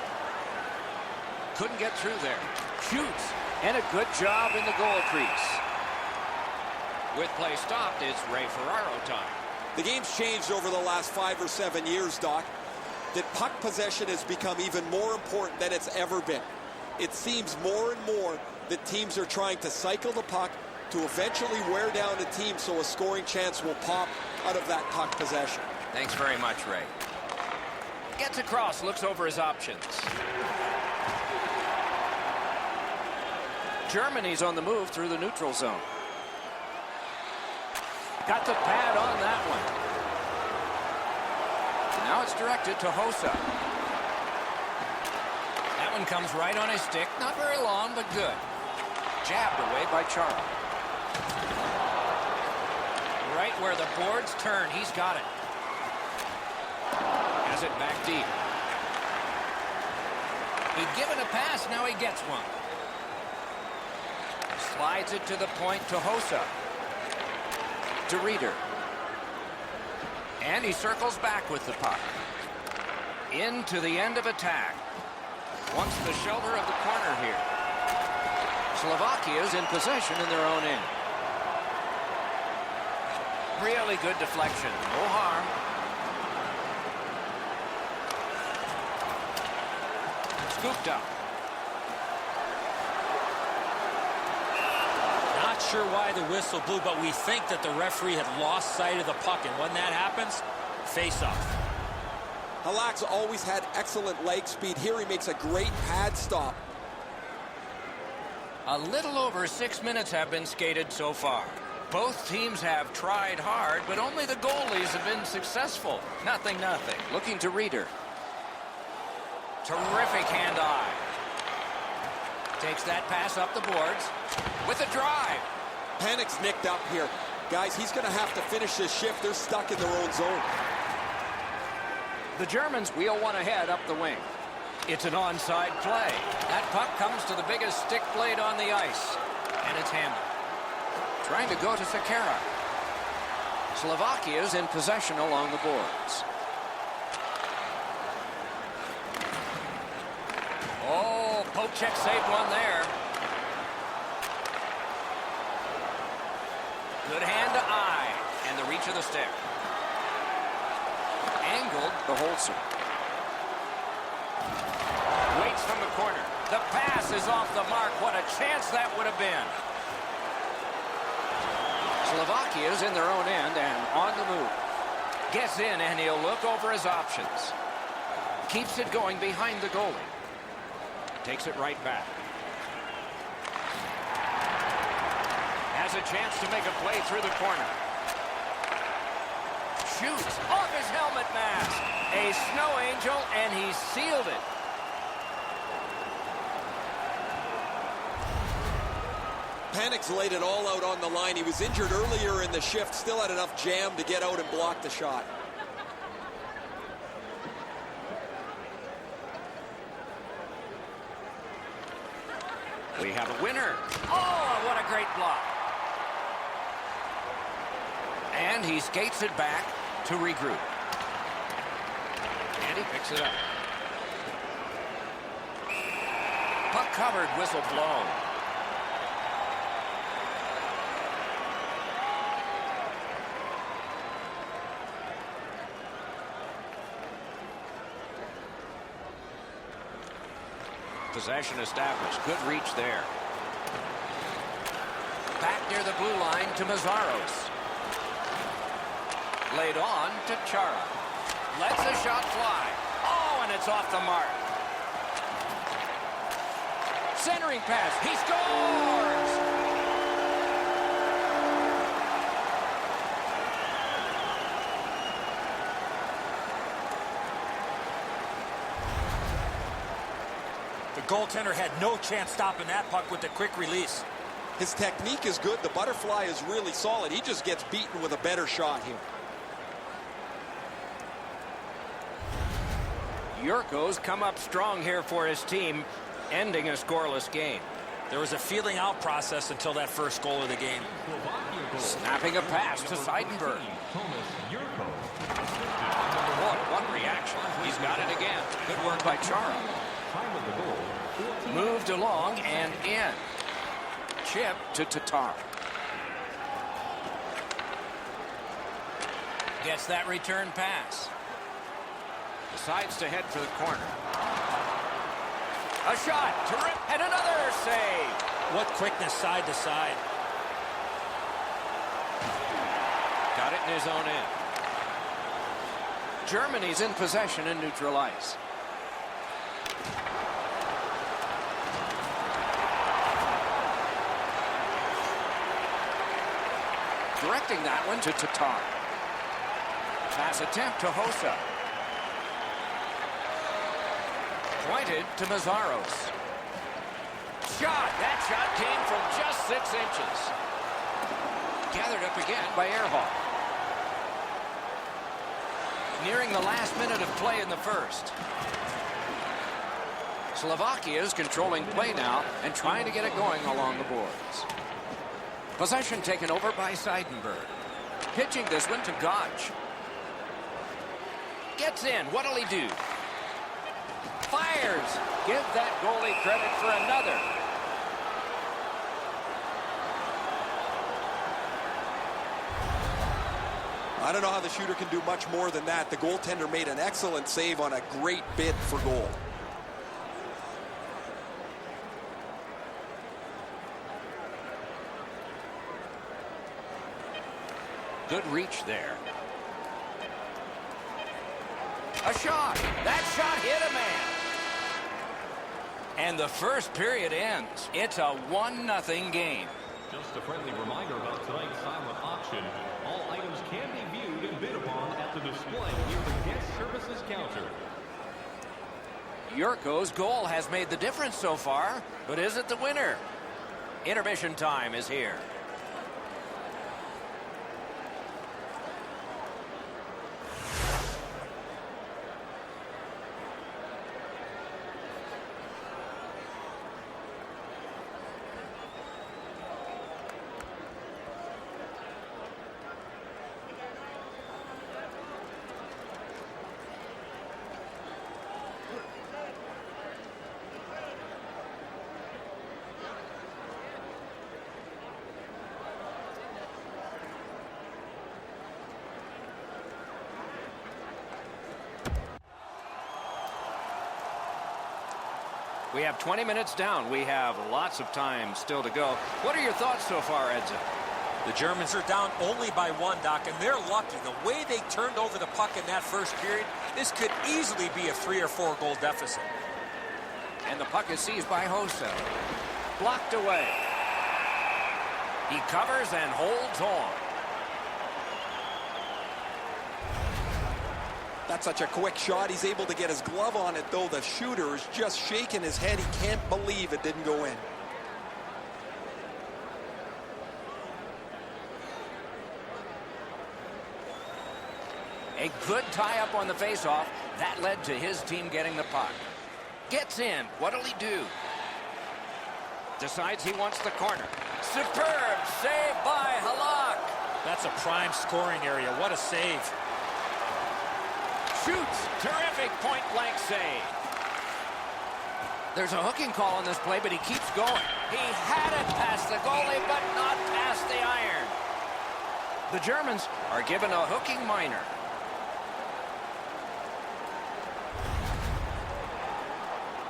Couldn't get through there. Shoots, and a good job in the goal crease. With play stopped, it's Ray Ferraro time. The game's changed over the last 5 or 7 years, Doc. That puck possession has become even more important than it's ever been. It seems more and more that teams are trying to cycle the puck to eventually wear down a team so a scoring chance will pop out of that puck possession. Thanks very much, Ray. Gets across, looks over his options. Germany's on the move through the neutral zone. Got the pad on that one. Now it's directed to Hossa. That one comes right on his stick. Not very long, but good. Jabbed away by Chara. Right where the boards turn, he's got it. Has it back deep. He'd given a pass, now he gets one. Slides it to the point to Hossa. To Reeder. And he circles back with the puck. Into the end of attack. Wants the shelter of the corner here. Slovakia's in possession in their own end. Really good deflection. No harm. Scooped up. Not sure why the whistle blew, but we think that the referee had lost sight of the puck, and when that happens, face-off. Halak's always had excellent leg speed. Here he makes a great pad stop. A little over 6 minutes have been skated so far. Both teams have tried hard, but only the goalies have been successful. Nothing. Looking to Reeder. Terrific hand-eye. Takes that pass up the boards with a drive. Panic's nicked up here. Guys, he's going to have to finish this shift. They're stuck in their own zone. The Germans wheel one ahead up the wing. It's an onside play. That puck comes to the biggest stick blade on the ice, and it's handled. Trying to go to Sekera. Slovakia's in possession along the boards. Oh, Popchek saved one there. Good hand to eye, and the reach of the stick. Angled the Holzer. Waits from the corner. The pass is off the mark. What a chance that would have been. Slovakia's in their own end and on the move. Gets in and he'll look over his options. Keeps it going behind the goalie. Takes it right back. Has a chance to make a play through the corner. Shoots off his helmet mask. A snow angel, and he sealed it. Panic's laid it all out on the line. He was injured earlier in the shift, still had enough jam to get out and block the shot. We have a winner. Oh, what a great block. And he skates it back to regroup. And he picks it up. Puck covered, whistle blown. Possession established. Good reach there. Back near the blue line to Mazzaros. Laid on to Chara. Lets the shot fly. Oh, and it's off the mark. Centering pass. He scores! goaltender had no chance stopping that puck with the quick release. His technique is good. The butterfly is really solid. He just gets beaten with a better shot here. Yurko's come up strong here for his team, ending a scoreless game. There was a feeling out process until that first goal of the game. Snapping a pass to Seidenberg. Boy, what reaction. He's got it again. Good work by Chara. Moved along and in. Chip to Tatar. Gets that return pass. Decides to head for the corner. A shot. And another save. What quickness side to side. Got it in his own end. Germany's in possession in neutral ice. Directing that one to Tatar. Pass attempt to Hossa. Pointed to Mazzaros. Shot. That shot came from just 6 inches. Gathered up again by Ehrhoff. Nearing the last minute of play in the first. Slovakia is controlling play now and trying to get it going along the boards. Possession taken over by Seidenberg. Pitching this one to Gotch. Gets in. What'll he do? Fires. Give that goalie credit for another. I don't know how the shooter can do much more than that. The goaltender made an excellent save on a great bid for goal. Good reach there. A shot. That shot hit a man. And the first period ends. It's a 1-0 game. Just a friendly reminder about tonight's silent auction. All items can be viewed and bid upon at the display near the guest services counter. Yurko's goal has made the difference so far, but is it the winner? Intermission time is here. We have 20 minutes down. We have lots of time still to go. What are your thoughts so far, Edson? The Germans are down only by 1, Doc, and they're lucky. The way they turned over the puck in that first period, this could easily be a 3 or 4 goal deficit. And the puck is seized by Hossa. Blocked away. He covers and holds on. That's such a quick shot. He's able to get his glove on it, though. The shooter is just shaking his head. He can't believe it didn't go in. A good tie-up on the face-off. That led to his team getting the puck. Gets in. What'll he do? Decides he wants the corner. Superb save by Halak. That's a prime scoring area. What a save. Shoots. Terrific point-blank save. There's a hooking call on this play, but he keeps going. He had it past the goalie, but not past the iron. The Germans are given a hooking minor.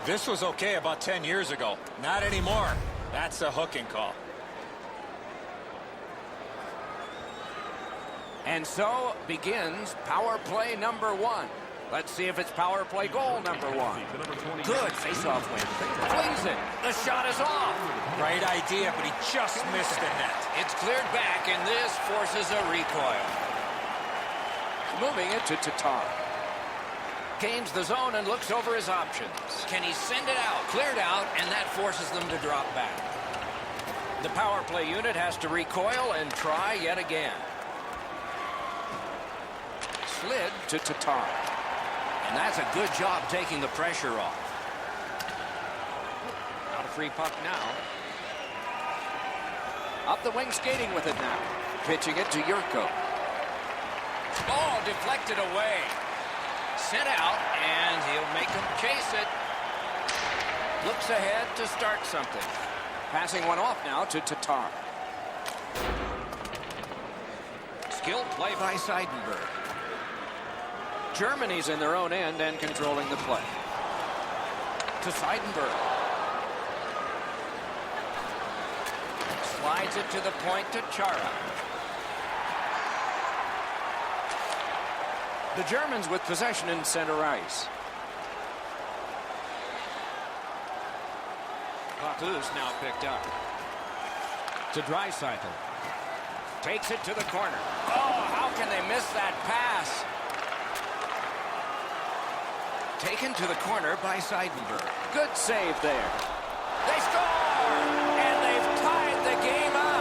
This was okay about 10 years ago. Not anymore. That's a hooking call. And so begins power play number 1. Let's see if it's power play goal number 1. Good face-off win. Flings it. The shot is off. Right idea, but he just missed the net. It's cleared back, and this forces a recoil. Moving it to Tatar. gains the zone and looks over his options. Can he send it out? Cleared out, and that forces them to drop back. The power play unit has to recoil and try yet again. Slid to Tatar. And that's a good job taking the pressure off. Not a free puck now. Up the wing skating with it now. Pitching it to Yurko. Oh, deflected away. Sent out, and he'll make him chase it. Looks ahead to start something. Passing one off now to Tatar. Skilled play by Seidenberg. Germany's in their own end and controlling the play. To Seidenberg. Slides it to the point to Chara. The Germans with possession in center ice. Toews now picked up. To Draisaitl. Takes it to the corner. Oh, how can they miss that pass? Taken to the corner by Seidenberg. Good save there. They score! And they've tied the game up.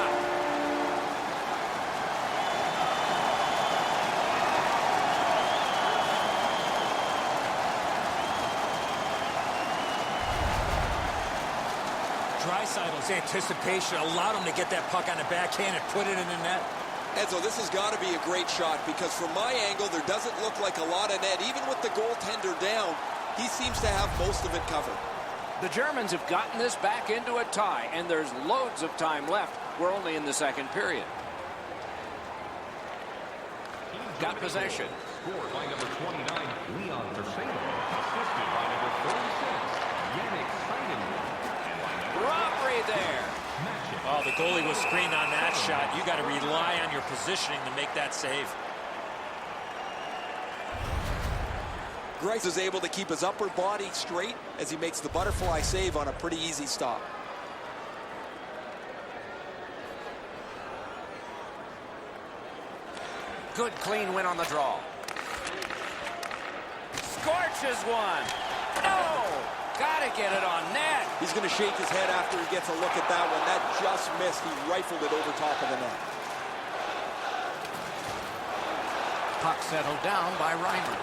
Draisaitl's anticipation allowed him to get that puck on the backhand and put it in the net. Enzo, this has got to be a great shot because from my angle, there doesn't look like a lot of net. Even with the goaltender down, he seems to have most of it covered. The Germans have gotten this back into a tie, and there's loads of time left. We're only in the second period. Got possession. Scored by number 29, Leon Persano. Assisted by number 46, Yannick Seidenberg. And by number Robbery there. Oh, the goalie was screened on that shot. You got to rely on your positioning to make that save. Grice is able to keep his upper body straight as he makes the butterfly save on a pretty easy stop. Good clean win on the draw. Scorches one. No! Gotta get it on net. He's going to shake his head after he gets a look at that one. That just missed. He rifled it over top of the net. Puck settled down by Reimer.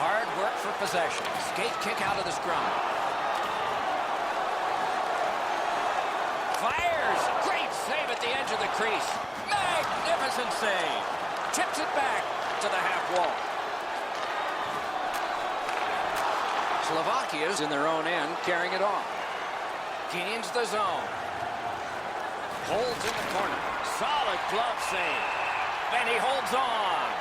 Hard work for possession. Skate kick out of the scrum. Fires! Great save at the edge of the crease. Magnificent save. Tips it back to the half wall. Slovakia's in their own end, carrying it off. Gains the zone. Holds in the corner. Solid glove save. And he holds on.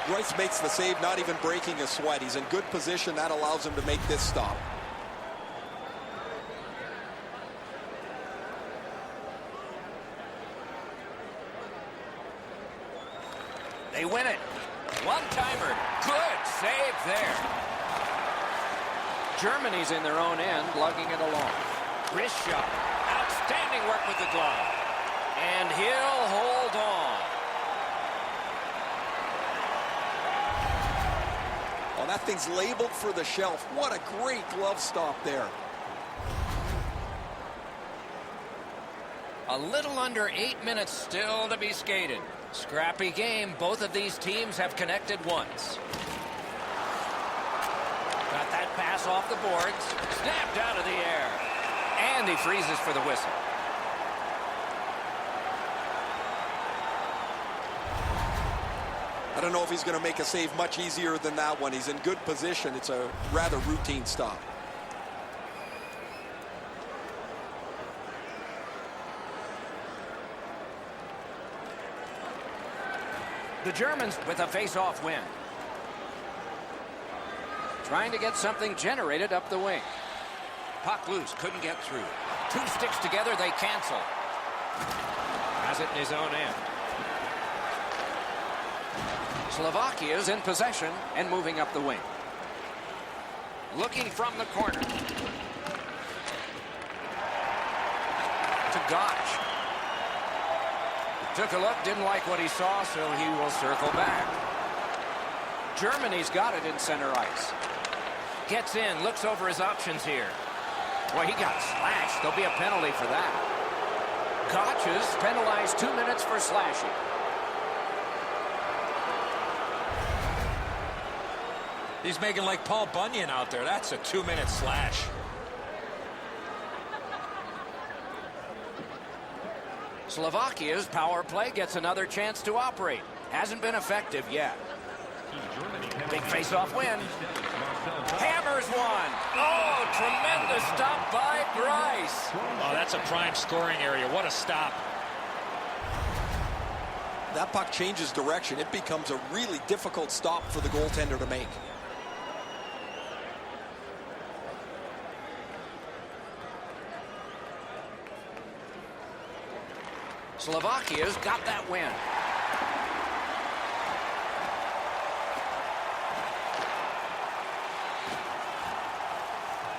Grice makes the save, not even breaking a sweat. He's in good position. That allows him to make this stop. They win it. One-timer. Good save there. Germany's in their own end, lugging it along. Wrist shot. Outstanding work with the glove. And he'll hold on. Oh, that thing's labeled for the shelf. What a great glove stop there. A little under 8 minutes still to be skated. Scrappy game. Both of these teams have connected once. Got that pass off the boards. Snapped out of the air. And he freezes for the whistle. I don't know if he's going to make a save much easier than that one. He's in good position. It's a rather routine stop. The Germans with a face-off win. Trying to get something generated up the wing. Puck loose, couldn't get through. Two sticks together, they cancel. Has it in his own end. Slovakia's in possession and moving up the wing. Looking from the corner. To Gotch. Took a look, didn't like what he saw, so he will circle back. Germany's got it in center ice. Gets in, looks over his options here. Boy, he got slashed. There'll be a penalty for that. Gotches penalized 2 minutes for slashing. He's making like Paul Bunyan out there. That's a 2-minute slash. Slovakia's power play gets another chance to operate. Hasn't been effective yet. Big face-off win. Hammers one. Oh, tremendous stop by Bryce. Oh, that's a prime scoring area. What a stop. That puck changes direction. It becomes a really difficult stop for the goaltender to make. Slovakia's got that win.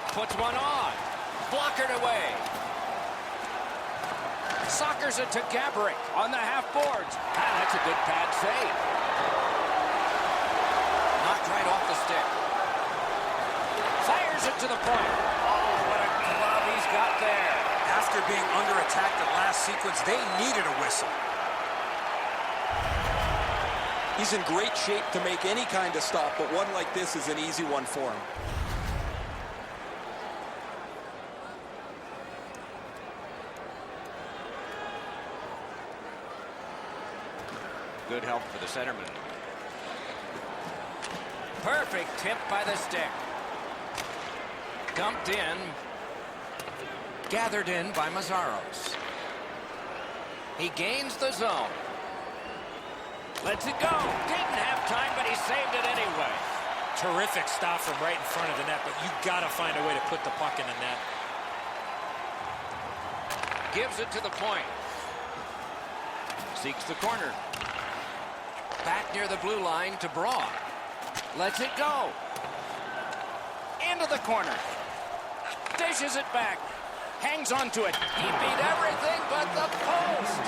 Puts one on. Blockered away. Sockers it to Gaborik on the half boards. Ah, that's a good pad save. Knocked right off the stick. Fires it to the point. Oh, what a glove he's got there. After being under attack the last sequence, they needed a whistle. He's in great shape to make any kind of stop, but one like this is an easy one for him. Good help for the centerman. Perfect tip by the stick. Dumped in. Gathered in by Mazzaros. He gains the zone. Lets it go. Didn't have time, but he saved it anyway. Terrific stop from right in front of the net, but you got to find a way to put the puck in the net. Gives it to the point. Seeks the corner. Back near the blue line to Braun. Lets it go. Into the corner. Dishes it back. Hangs on to it. He beat everything but the post.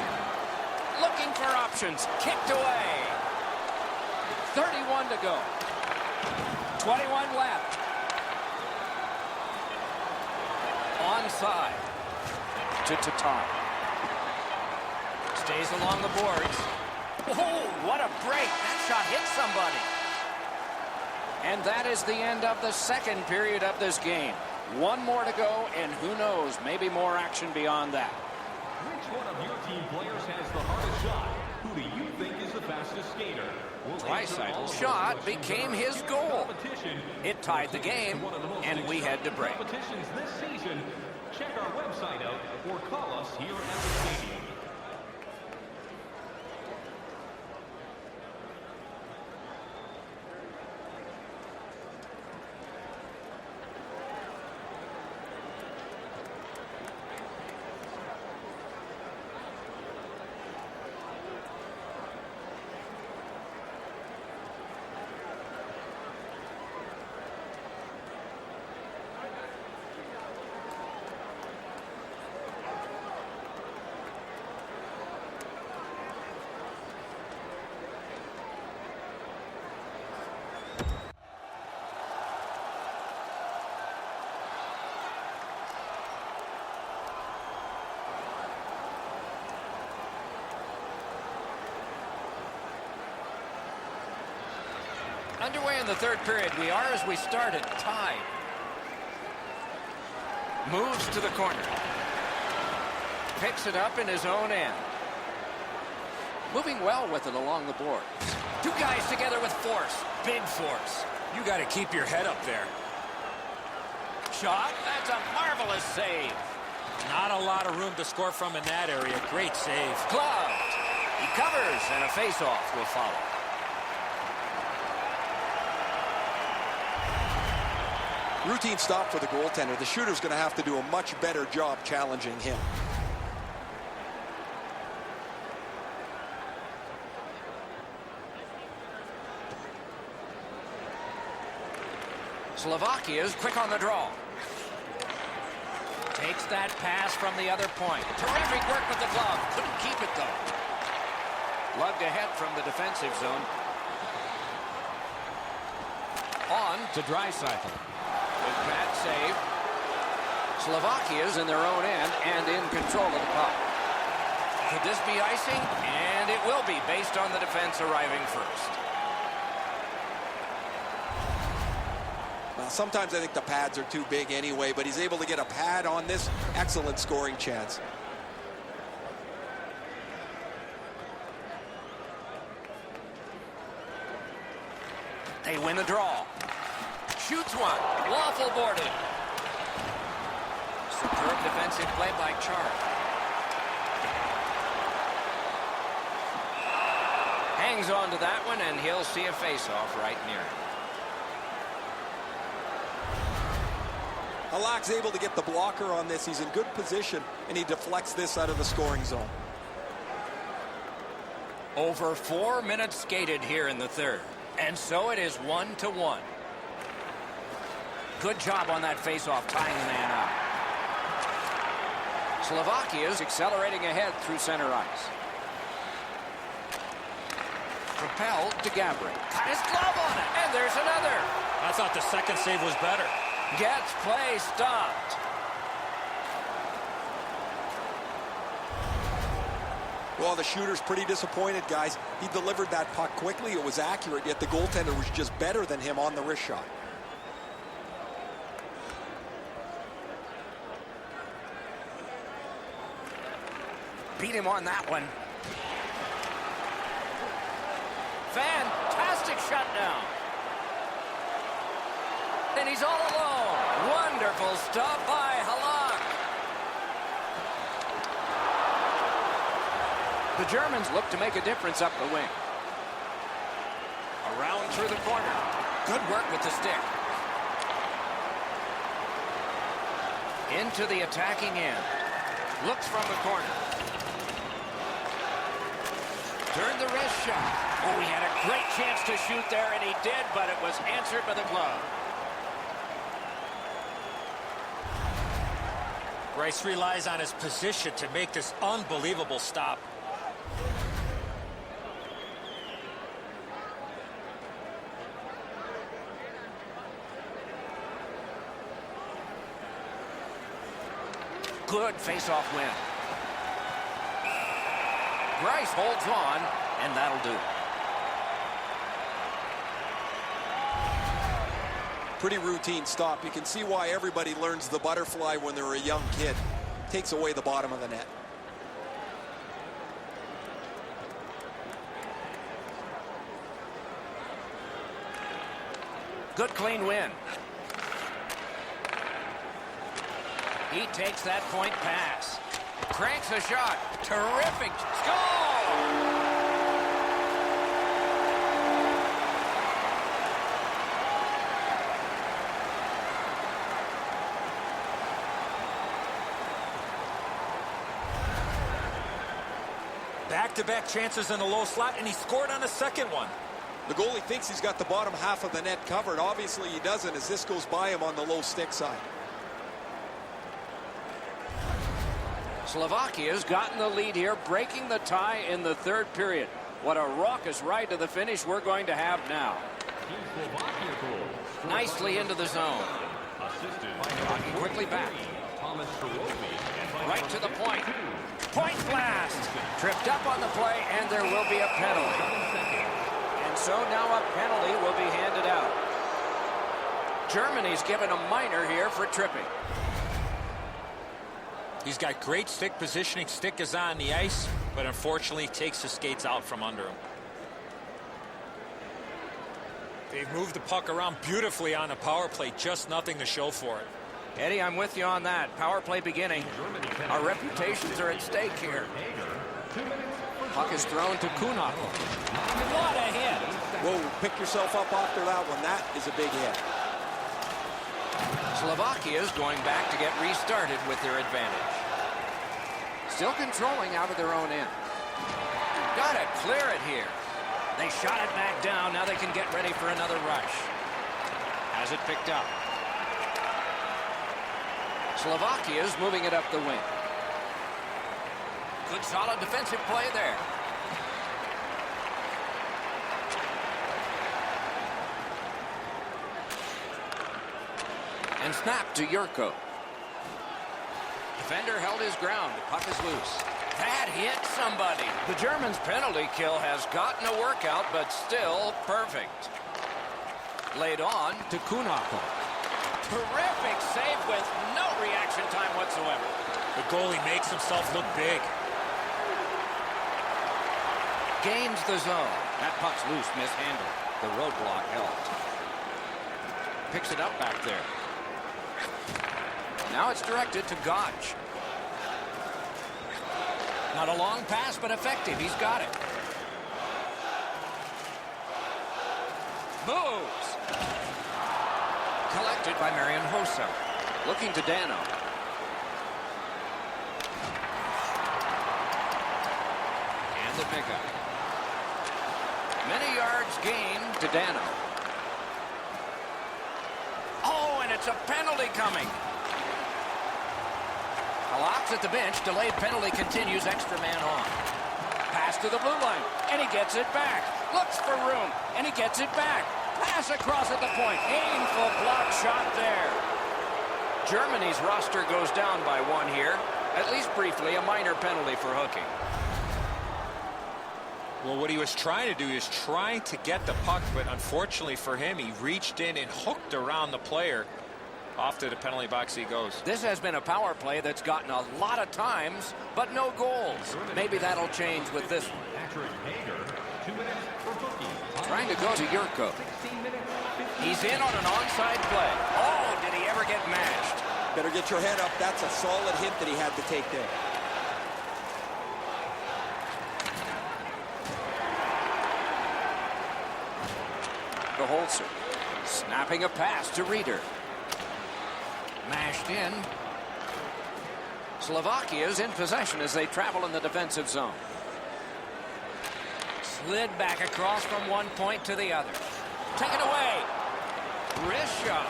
Looking for options. Kicked away. 31 to go. 21 left. Onside. To Tatar. Stays along the boards. Oh, what a break. That shot hit somebody. And that is the end of the second period of this game. One more to go, and who knows, maybe more action beyond that. Which one of your team players has the hardest shot? Who do you think is the fastest skater? Dreisaitl's shot became his goal. It tied the game, and we had to break. Competitions this season. Check our website out or call us here at the stadium. Underway in the third period. We are, as we started, tied. Moves to the corner. Picks it up in his own end. Moving well with it along the boards. Two guys together with force. Big force. You got to keep your head up there. Shot. That's a marvelous save. Not a lot of room to score from in that area. Great save. Gloved. He covers, and a face-off will follow. Routine stop for the goaltender. The shooter's going to have to do a much better job challenging him. Slovakia's quick on the draw. Takes that pass from the other point. Terrific work with the glove. Couldn't keep it, though. tugged ahead from the defensive zone. On to Draisaitl. With pad save. Slovakia's in their own end and in control of the puck. Could this be icing? And it will be, based on the defense arriving first. Well, sometimes I think the pads are too big anyway, but he's able to get a pad on this. Excellent scoring chance. They win a draw. Shoots one. Waffle boarded. Superb defensive play by Char. Hangs on to that one, and he'll see a face-off right near him. Halak's able to get the blocker on this. He's in good position, and he deflects this out of the scoring zone. Over 4 minutes skated here in the third, and so it is 1-1. Good job on that face-off, tying the man up. Slovakia is accelerating ahead through center ice. Propelled to Gabriel. Got his glove on it, and there's another. I thought the second save was better. Gets play stopped. Well, the shooter's pretty disappointed, guys. He delivered that puck quickly. It was accurate, yet the goaltender was just better than him on the wrist shot. Beat him on that one. Fantastic shutdown. And he's all alone. Wonderful stop by Halak. The Germans look to make a difference up the wing. Around through the corner. Good work with the stick. Into the attacking end. Looks from the corner. Turned the wrist shot. Oh, he had a great chance to shoot there, and he did, but it was answered by the glove. Rice relies on his position to make this unbelievable stop. Good face-off win. Rice holds on, and that'll do. Pretty routine stop. You can see why everybody learns the butterfly when they're a young kid. Takes away the bottom of the net. Good clean win. He takes that point pass. Cranks a shot. Terrific. Score! Back-to-back chances in the low slot, and he scored on the second one. The goalie thinks he's got the bottom half of the net covered. Obviously he doesn't, as this goes by him on the low stick side. Slovakia's gotten the lead here, breaking the tie in the third period. What a raucous ride to the finish we're going to have now. Nicely into the zone. Hockey quickly back. Right to the point. Point blast. Tripped up on the play, and there will be a penalty. And so now a penalty will be handed out. Germany's given a minor here for tripping. He's got great stick positioning. Stick is on the ice, but unfortunately takes the skates out from under him. They've moved the puck around beautifully on the power play. Just nothing to show for it. Eddie, I'm with you on that. Power play beginning. Our reputations are at stake here. Puck is thrown to Kunal. What a hit. Whoa, pick yourself up after that one. That is a big hit. Slovakia is going back to get restarted with their advantage. Still controlling out of their own end. Got to clear it here. They shot it back down. Now they can get ready for another rush. Has it picked up. Slovakia is moving it up the wing. Good solid defensive play there. And snapped to Yurko. Defender held his ground. The puck is loose. That hit somebody. The Germans' penalty kill has gotten a workout, but still perfect. Laid on to Kunako. Terrific save with no reaction time whatsoever. The goalie makes himself look big. Gains the zone. That puck's loose, mishandled. The roadblock helped. Picks it up back there. Now it's directed to Gotch. Not a long pass, but effective. He's got it. Moves. Collected by Marian Hossa. Looking to Dano. And the pickup. Many yards gained to Dano. Oh, and it's a penalty coming. Locks at the bench. Delayed penalty continues. Extra man on. Pass to the blue line. And he gets it back. Looks for room. And he gets it back. Pass across at the point. Painful block shot there. Germany's roster goes down by one here. At least briefly, a minor penalty for hooking. Well, what he was trying to do is trying to get the puck, but unfortunately for him, he reached in and hooked around the player. Off to the penalty box he goes. This has been a power play that's gotten a lot of times, but no goals. Maybe that'll change with this one. Trying to go to Yurko. He's in on an onside play. Oh, did he ever get matched? Better get your head up. That's a solid hit that he had to take there. The Holzer. Snapping a pass to Reeder. Mashed in. Slovakia is in possession as they travel in the defensive zone. Slid back across from one point to the other. Taken away. Wrist shot.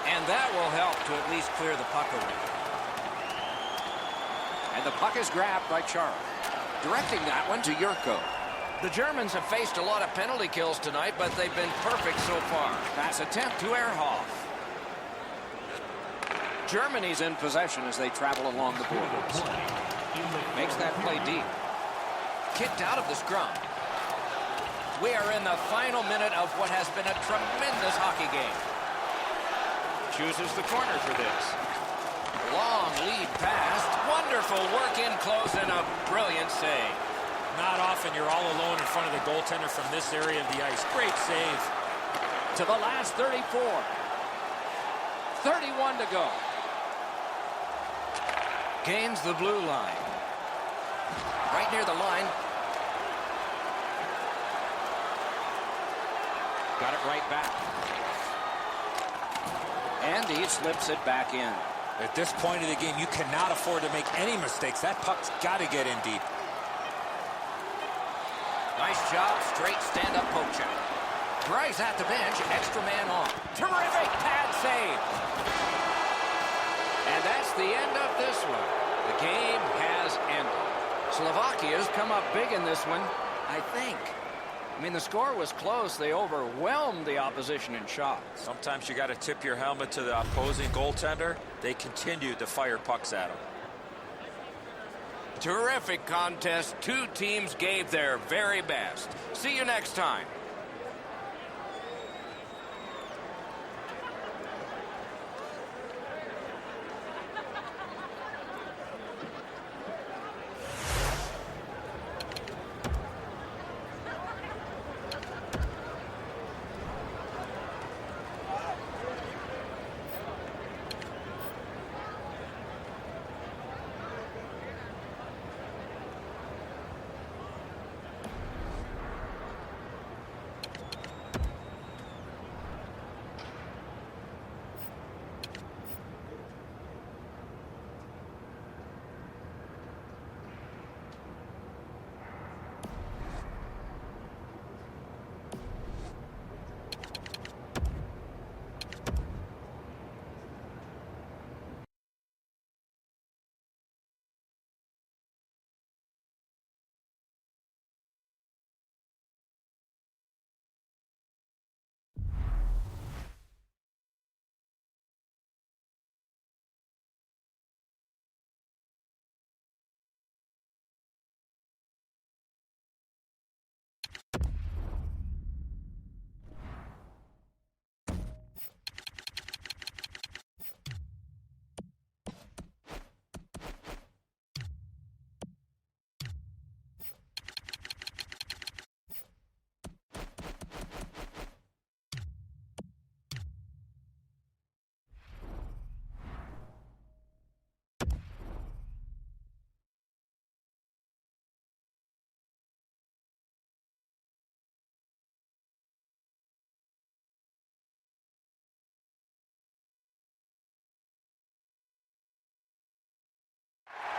And that will help to at least clear the puck away. And the puck is grabbed by Chara. Directing that one to Yurko. The Germans have faced a lot of penalty kills tonight, but they've been perfect so far. Pass attempt to Ehrhoff. Germany's in possession as they travel along the boards. Makes that play deep. Kicked out of the scrum. We are in the final minute of what has been a tremendous hockey game. Chooses the corner for this. Long lead pass. Wonderful work in close and a brilliant save. Not often you're all alone in front of the goaltender from this area of the ice. Great save. To the last 34. 31 to go. Gains the blue line. Right near the line. Got it right back. And he slips it back in. At this point of the game, you cannot afford to make any mistakes. That puck's got to get in deep. Nice job, straight stand-up poke check. Greiss at the bench, extra man on. Terrific pad save. And that's the end of this one. The game has ended. Slovakia's come up big in this one, I think. I mean, the score was close. They overwhelmed the opposition in shots. Sometimes you got to tip your helmet to the opposing goaltender. They continued to fire pucks at him. Terrific contest. Two teams gave their very best. See you next time.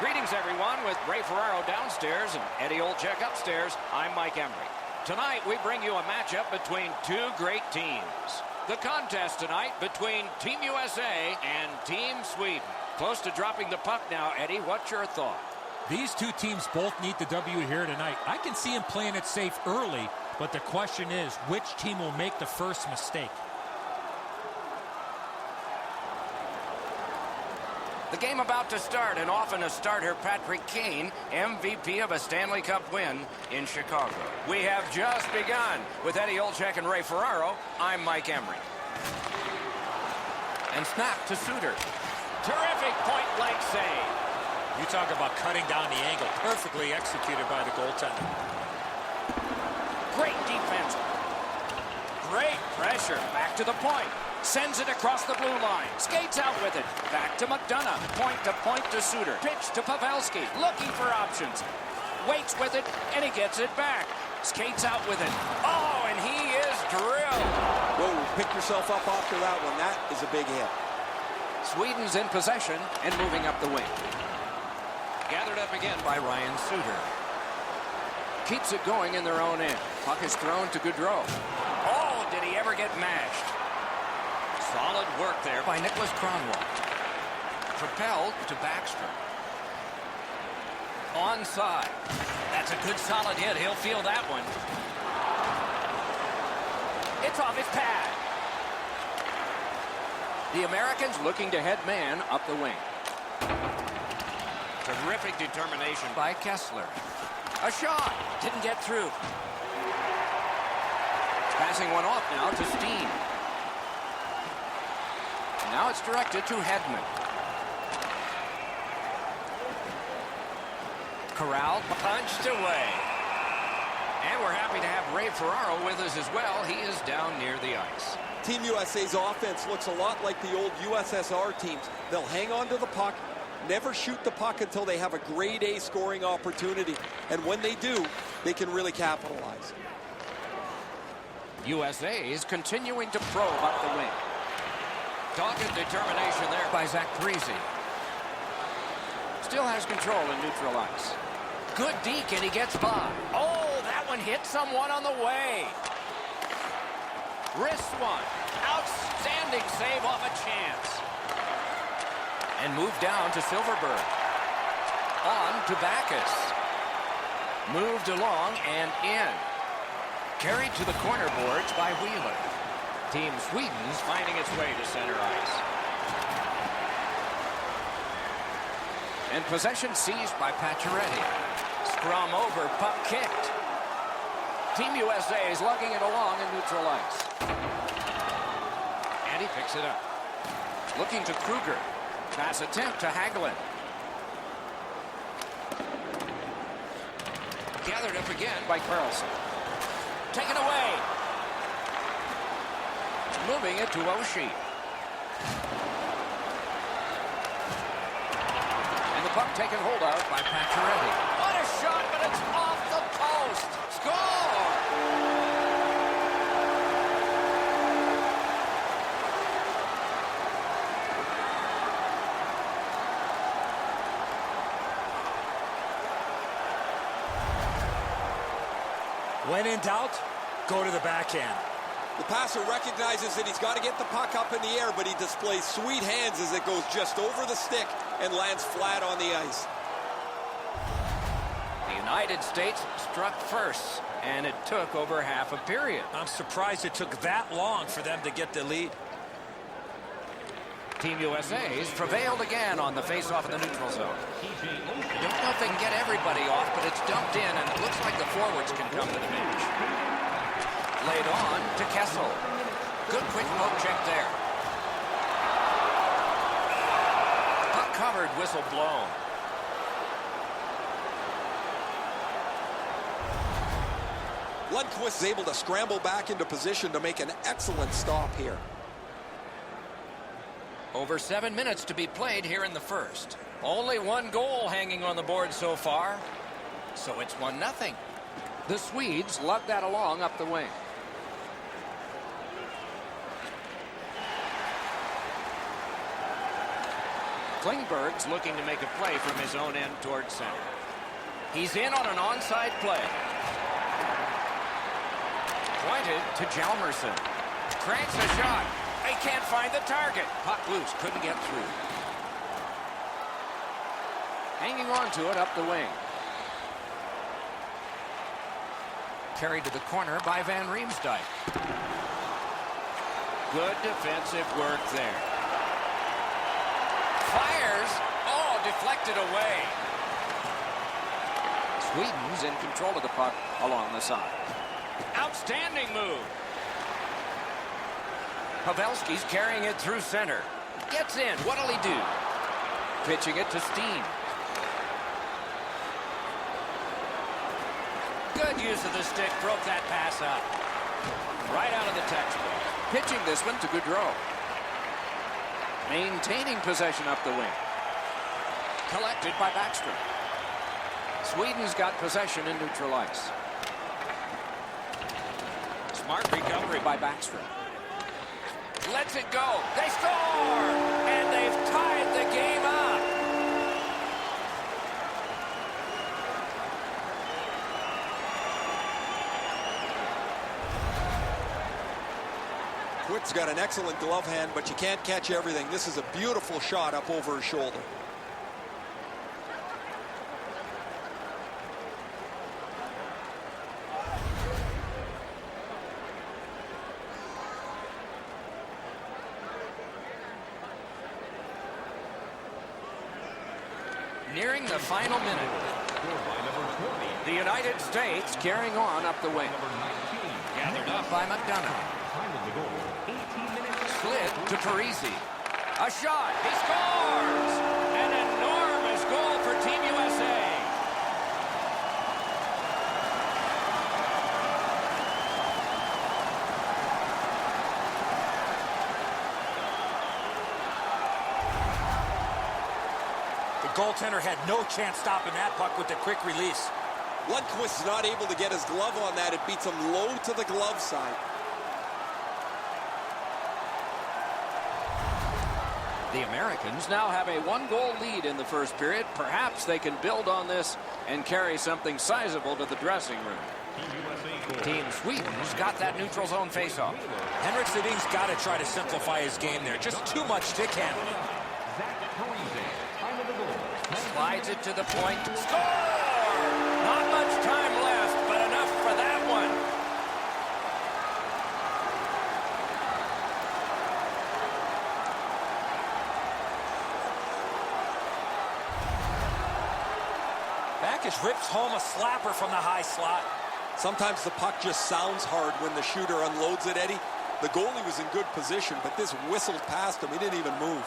Greetings, everyone, with Ray Ferraro downstairs and Eddie Olczyk upstairs. I'm Mike Emery. Tonight, we bring you a matchup between two great teams. The contest tonight between Team USA and Team Sweden. Close to dropping the puck now, Eddie. What's your thought? These two teams both need the W here tonight. I can see them playing it safe early, but the question is, which team will make the first mistake? The game about to start, and often a starter, Patrick Kane, MVP of a Stanley Cup win in Chicago. We have just begun with Eddie Olczyk and Ray Ferraro. I'm Mike Emery. And snap to Suter. Terrific point-blank save. You talk about cutting down the angle. Perfectly executed by the goaltender. Great defense. Great pressure. Back to the point. Sends it across the blue line. Skates out with it. Back to McDonough. Point to Suter. Pitch to Pavelski. Looking for options. Waits with it, and he gets it back. Skates out with it. Oh, and he is drilled. Whoa, pick yourself up after that one. That is a big hit. Sweden's in possession and moving up the wing. Gathered up again by Ryan Suter. Keeps it going in their own end. Puck is thrown to Gaudreau. Oh, did he ever get mashed? Solid work there by Nicholas Kronwall. Propelled to Backstrom. Onside. That's a good solid hit. He'll feel that one. It's off his pad. The Americans looking to head man up the wing. Terrific determination by Kessler. A shot. Didn't get through. Passing one off now to Steen. Now it's directed to Hedman. Corralled, punched away. And we're happy to have Ray Ferraro with us as well. He is down near the ice. Team USA's offense looks a lot like the old USSR teams. They'll hang on to the puck, never shoot the puck until they have a grade A scoring opportunity. And when they do, they can really capitalize. USA is continuing to probe up the wing. Dogged determination there by Zach Parise. Still has control in neutral ice. Good deke, and he gets by. Oh, that one hit someone on the way. Wrist one. Outstanding save off a chance. And moved down to Silverberg. On to Backus. Moved along and in. Carried to the corner boards by Wheeler. Team Sweden's finding its way to center ice. And possession seized by Pacioretty. Scrum over, puck kicked. Team USA is lugging it along in neutral ice. And he picks it up. Looking to Kruger. Pass attempt to Hagelin. Gathered up again by Carlson. Taken away. Moving it to Oshie. And the puck taken hold of by Pacioretty. What a shot, but it's off the post. Score! When in doubt, go to the backhand. The passer recognizes that he's got to get the puck up in the air, but he displays sweet hands as it goes just over the stick and lands flat on the ice. The United States struck first, and it took over half a period. I'm surprised it took that long for them to get the lead. Team USA's prevailed again on the face-off in the neutral zone. Don't know if they can get everybody off, but it's dumped in, and it looks like the forwards can come to the bench. Laid on to Kessel. Good quick poke check there. Puck covered, whistle blown. Lundqvist is able to scramble back into position to make an excellent stop here. Over 7 minutes to be played here in the first. Only one goal hanging on the board so far. So it's 1-0. The Swedes lug that along up the wing. Klingberg's looking to make a play from his own end towards center. He's in on an onside play. Pointed to Hjalmarsson. Cranks a shot. They can't find the target. Puck loose. Couldn't get through. Hanging on to it up the wing. Carried to the corner by Van Riemsdyk. Good defensive work there. Fires. Oh, deflected away. Sweden's in control of the puck along the side. Outstanding move. Pavelski's carrying it through center. Gets in. What'll he do? Pitching it to Steen. Good use of the stick. Broke that pass up. Right out of the textbook. Pitching this one to Gaudreau. Maintaining possession up the wing. Collected by Backstrom. Sweden's got possession in neutral ice. Smart recovery by Backstrom. Lets it go. They score! And they've tied the game up. Quick's got an excellent glove hand, but you can't catch everything. This is a beautiful shot up over his shoulder. Nearing the final minute. The United States carrying on up the wing. Gathered up by McDonough. Slid to Parisi. A shot. He scores! An enormous goal for Team USA. The goaltender had no chance stopping that puck with the quick release. Lundqvist's not able to get his glove on that. It beats him low to the glove side. The Americans now have a one-goal lead in the first period. Perhaps they can build on this and carry something sizable to the dressing room. Team Sweden's got that neutral zone faceoff. Henrik Sedin's got to try to simplify his game there. Just too much stick handling. Slides it to the point. Score! Not much time left, but enough for that one. Backus rips home a slapper from the high slot. Sometimes the puck just sounds hard when the shooter unloads it, Eddie. The goalie was in good position, but this whistled past him. He didn't even move.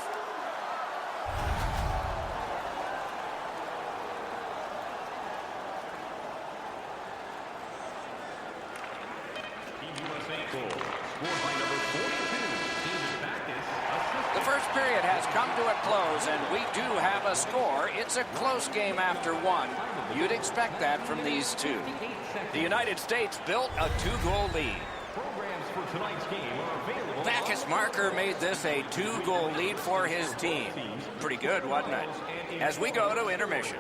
The first period has come to a close, and we do have a score. It's a close game after one. You'd expect that from these two. The United States built a two-goal lead. Backus Marker made this a two-goal lead for his team. Pretty good, wasn't it? As we go to intermission.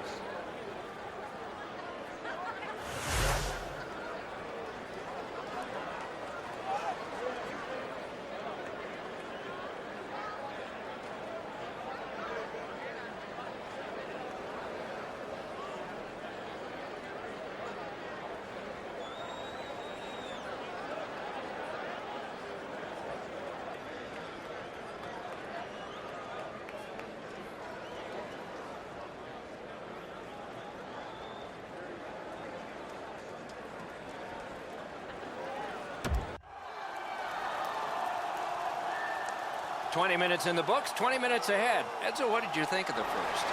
"20 minutes in the books, 20 minutes ahead." Edzo, what did you think of the first?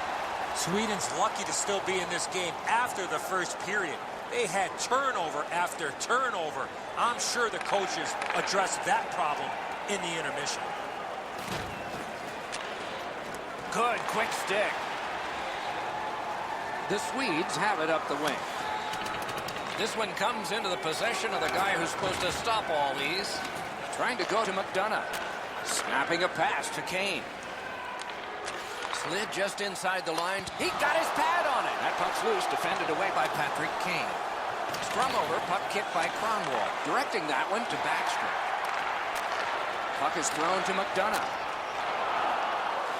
Sweden's lucky to still be in this game after the first period. They had turnover after turnover. I'm sure the coaches addressed that problem in the intermission. Good, quick stick. The Swedes have it up the wing. This one comes into the possession of the guy who's supposed to stop all these. Trying to go to McDonough. Snapping a pass to Kane. Slid just inside the line. He got his pad on it. That puck's loose, defended away by Patrick Kane. Scrum over, puck kicked by Kronwall. Directing that one to Backstrom. Puck is thrown to McDonough.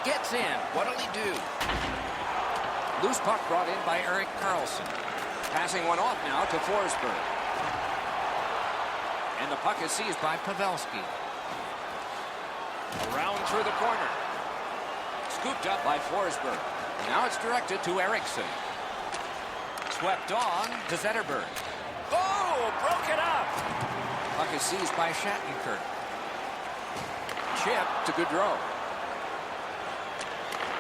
Gets in. What'll he do? Loose puck brought in by Erik Karlsson. Passing one off now to Forsberg. And the puck is seized by Pavelski. Around through the corner. Scooped up by Forsberg. Now it's directed to Eriksson. Swept on to Zetterberg. Oh, broke it up. Puck is seized by Shattenkirk. Chip to Gaudreau.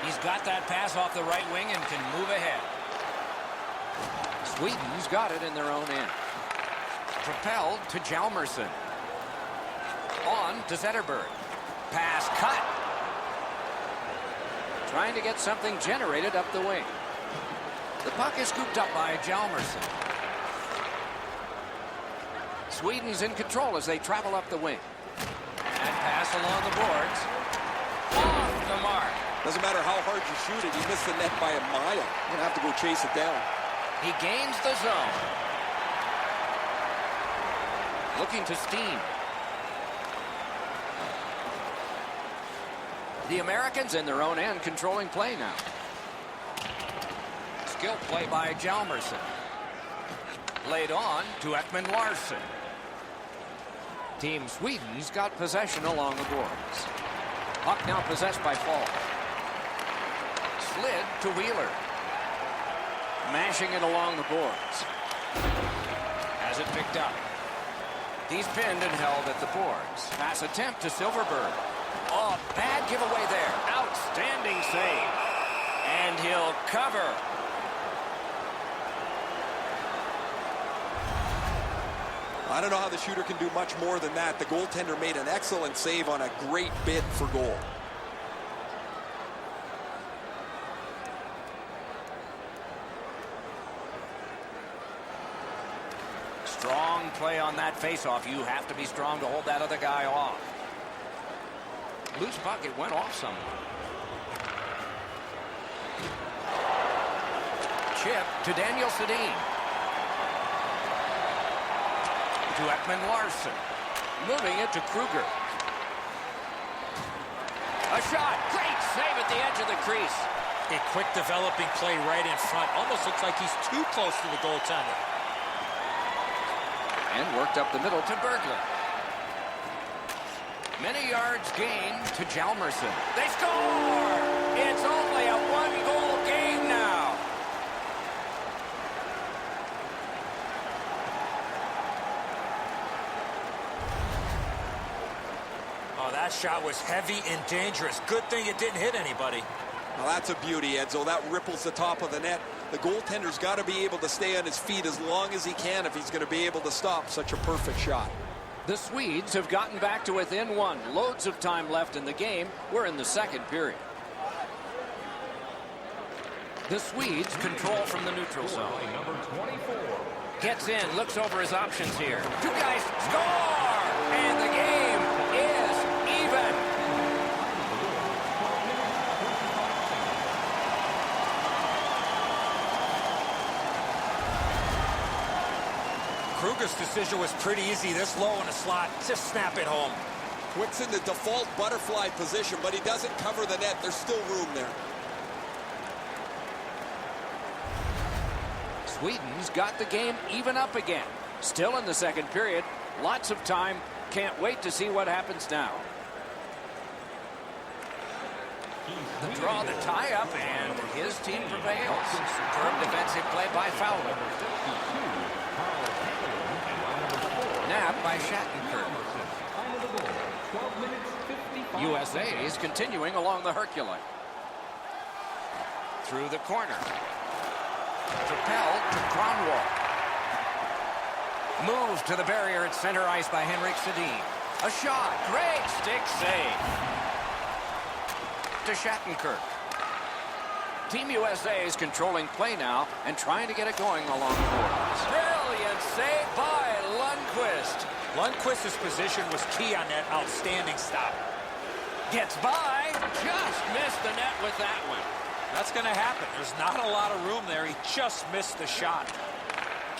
He's got that pass off the right wing and can move ahead. Sweden's got it in their own end. Propelled to Hjalmarsson. On to Zetterberg. Pass cut. Trying to get something generated up the wing. The puck is scooped up by Hjalmarsson. Sweden's in control as they travel up the wing. And pass along the boards. Off the mark. Doesn't matter how hard you shoot it, you miss the net by a mile. You're going to have to go chase it down. He gains the zone. Looking to steam. The Americans in their own end controlling play now. Skill play by Hjalmarsson. Laid on to Ekman Larsson. Team Sweden's got possession along the boards. Puck now possessed by Fall. Slid to Wheeler. Mashing it along the boards. Has it picked up. He's pinned and held at the boards. Pass attempt to Silverberg. Oh, bad giveaway there. Outstanding save. And he'll cover. I don't know how the shooter can do much more than that. The goaltender made an excellent save on a great bid for goal. Strong play on that faceoff. You have to be strong to hold that other guy off. Loose puck, it went off someone. Chip to Daniel Sedin. To Ekman Larsson. Moving it to Kruger. A shot. Great save at the edge of the crease. A quick developing play right in front. Almost looks like he's too close to the goaltender. And worked up the middle to Berglund. Many yards gained to Hjalmarsson. They score! It's only a one-goal game now. Oh, that shot was heavy and dangerous. Good thing it didn't hit anybody. Well, that's a beauty, Edzo. That ripples the top of the net. The goaltender's got to be able to stay on his feet as long as he can if he's going to be able to stop such a perfect shot. The Swedes have gotten back to within one. Loads of time left in the game. We're in the second period. The Swedes control from the neutral zone. Number 24. Gets in, looks over his options here. Two guys score! And the game is even. Kruger's decision was pretty easy. This low in a slot, just snap it home. Quick's in the default butterfly position, but he doesn't cover the net. There's still room there. Sweden's got the game even up again. Still in the second period. Lots of time. Can't wait to see what happens now. The draw, the tie-up, and his team prevails. Superb defensive play by Fowler. Nabbed by Shattenkirk. USA is continuing along the Hercules. Through the corner. Propelled to Kronwall. Moved to the barrier at center ice by Henrik Sedin. A shot. Great stick save. To Shattenkirk. Team USA is controlling play now and trying to get it going along the boards. Brilliant save by Lundqvist. Lundqvist's position was key on that outstanding stop. Gets by. Just missed the net with that one. That's going to happen. There's not a lot of room there. He just missed the shot.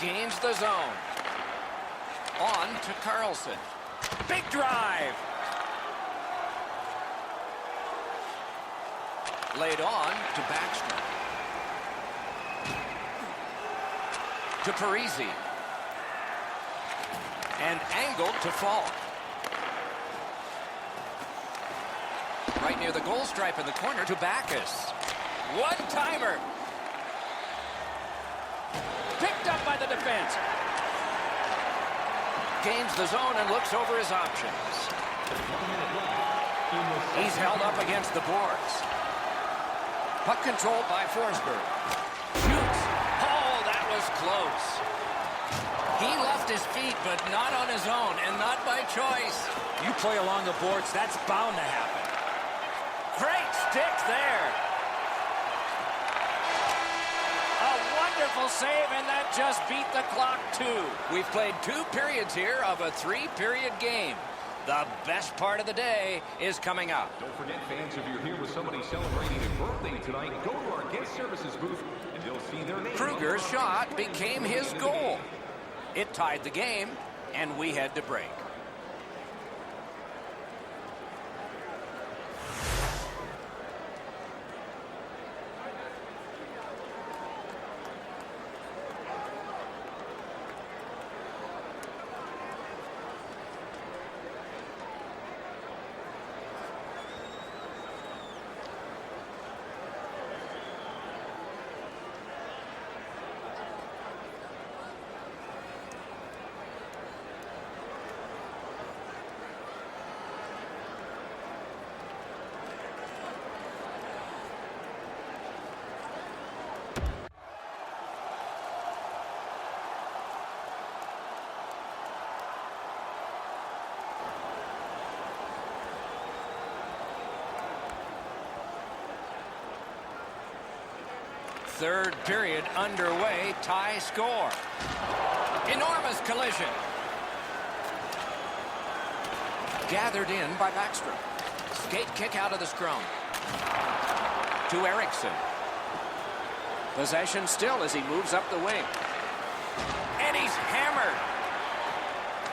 Gains the zone. On to Carlson. Big drive. Laid on to Backstrom. To Parisi. And angled to Falk. Right near the goal stripe in the corner to Backus. One-timer. Picked up by the defense. Gains the zone and looks over his options. He's held up against the boards. Puck controlled by Forsberg. Shoots. Oh, that was close. He left his feet, but not on his own, and not by choice. You play along the boards, that's bound to happen. Great stick there. A wonderful save, and that just beat the clock, too. We've played 2 periods here of a 3-period game. The best part of the day is coming up. Don't forget, fans, if you're here with somebody celebrating a birthday tonight, go to our guest services booth, and you'll see their name. Kruger's shot became his goal. It tied the game, and we had to break. Third period underway, tie score. Enormous collision. Gathered in by Backstrom. Skate kick out of the scrum. To Eriksson. Possession still as he moves up the wing. And he's hammered.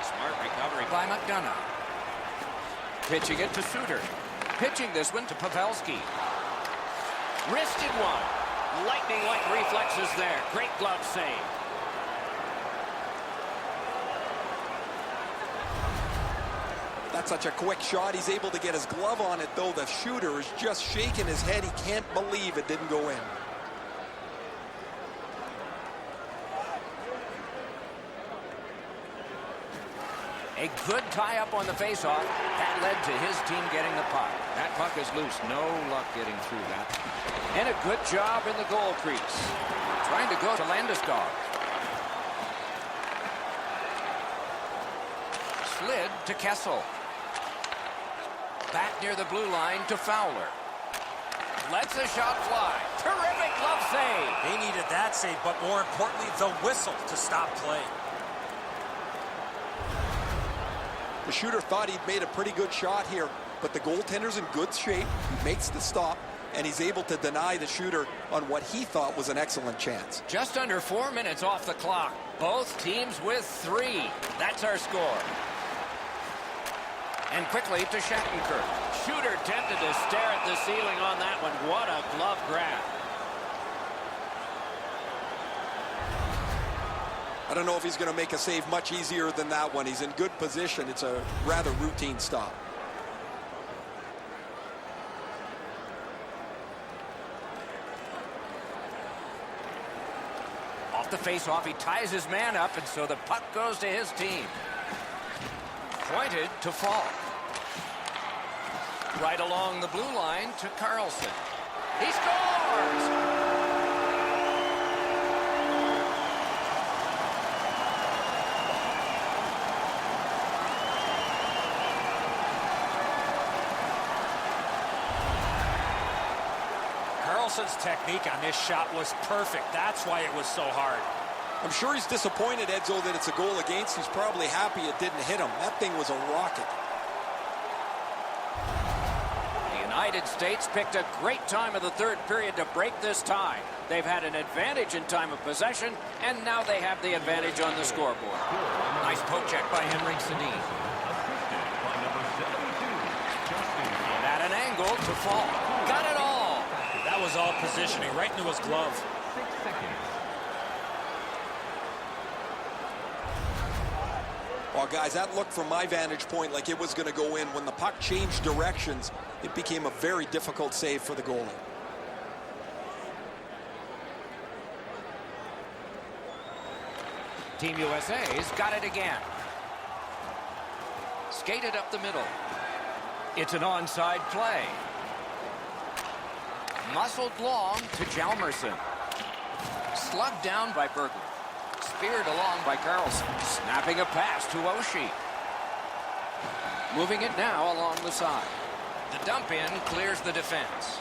Smart recovery by McDonough. Pitching it to Suter. Pitching this one to Pavelski. Wristed one. Lightning-like reflexes there. Great glove save. That's such a quick shot. He's able to get his glove on it, though. The shooter is just shaking his head. He can't believe it didn't go in. A good tie-up on the face-off. That led to his team getting the puck. That puck is loose. No luck getting through that. And a good job in the goal crease. Trying to go to Landeskog. Slid to Kessel. Back near the blue line to Fowler. Lets the shot fly. Terrific glove save. They needed that save, but more importantly, the whistle to stop play. The shooter thought he'd made a pretty good shot here, but the goaltender's in good shape. He makes the stop, and he's able to deny the shooter on what he thought was an excellent chance. Just under 4 minutes off the clock. Both teams with 3. That's our score. And quickly to Shattenkirk. Shooter tempted to stare at the ceiling on that one. What a glove grab. I don't know if he's going to make a save much easier than that one. He's in good position. It's a rather routine stop. Off the face-off, he ties his man up, and so the puck goes to his team. Pointed to Falk. Right along the blue line to Carlson. He scores! Carlson's technique on this shot was perfect. That's why it was so hard. I'm sure he's disappointed, Edzo, that it's a goal against. He's probably happy it didn't hit him. That thing was a rocket. The United States picked a great time of the third period to break this tie. They've had an advantage in time of possession, and now they have the advantage on the scoreboard. Nice poke check by Henrik Sedin. And at an angle to fall. Got it all. That was all positioning, right into his glove. 6 seconds. Well, guys, that looked from my vantage point like it was going to go in. When the puck changed directions, it became a very difficult save for the goalie. Team USA's got it again. Skated up the middle. It's an onside play. Muscled long to Hjalmarsson. Slugged down by Berglund. Speared along by Carlson. Snapping a pass to Oshie. Moving it now along the side. The dump in clears the defense.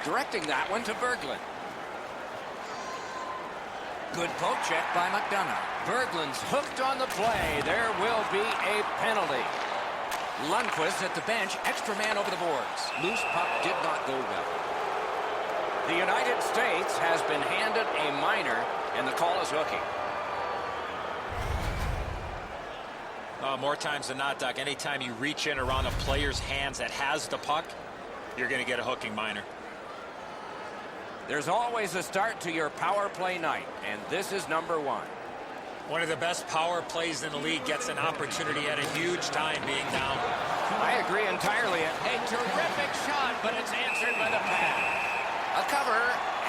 Directing that one to Berglund. Good poke check by McDonough. Berglund's hooked on the play. There will be a penalty. Lundqvist at the bench. Extra man over the boards. Loose puck did not go well. The United States has been handed a minor, and the call is hooking. More times than not, Doc, anytime you reach in around a player's hands that has the puck, you're going to get a hooking minor. There's always a start to your power play night, and this is number one. One of the best power plays in the league gets an opportunity at a huge time being down. I agree entirely. A terrific shot, but it's answered by the pad. A cover,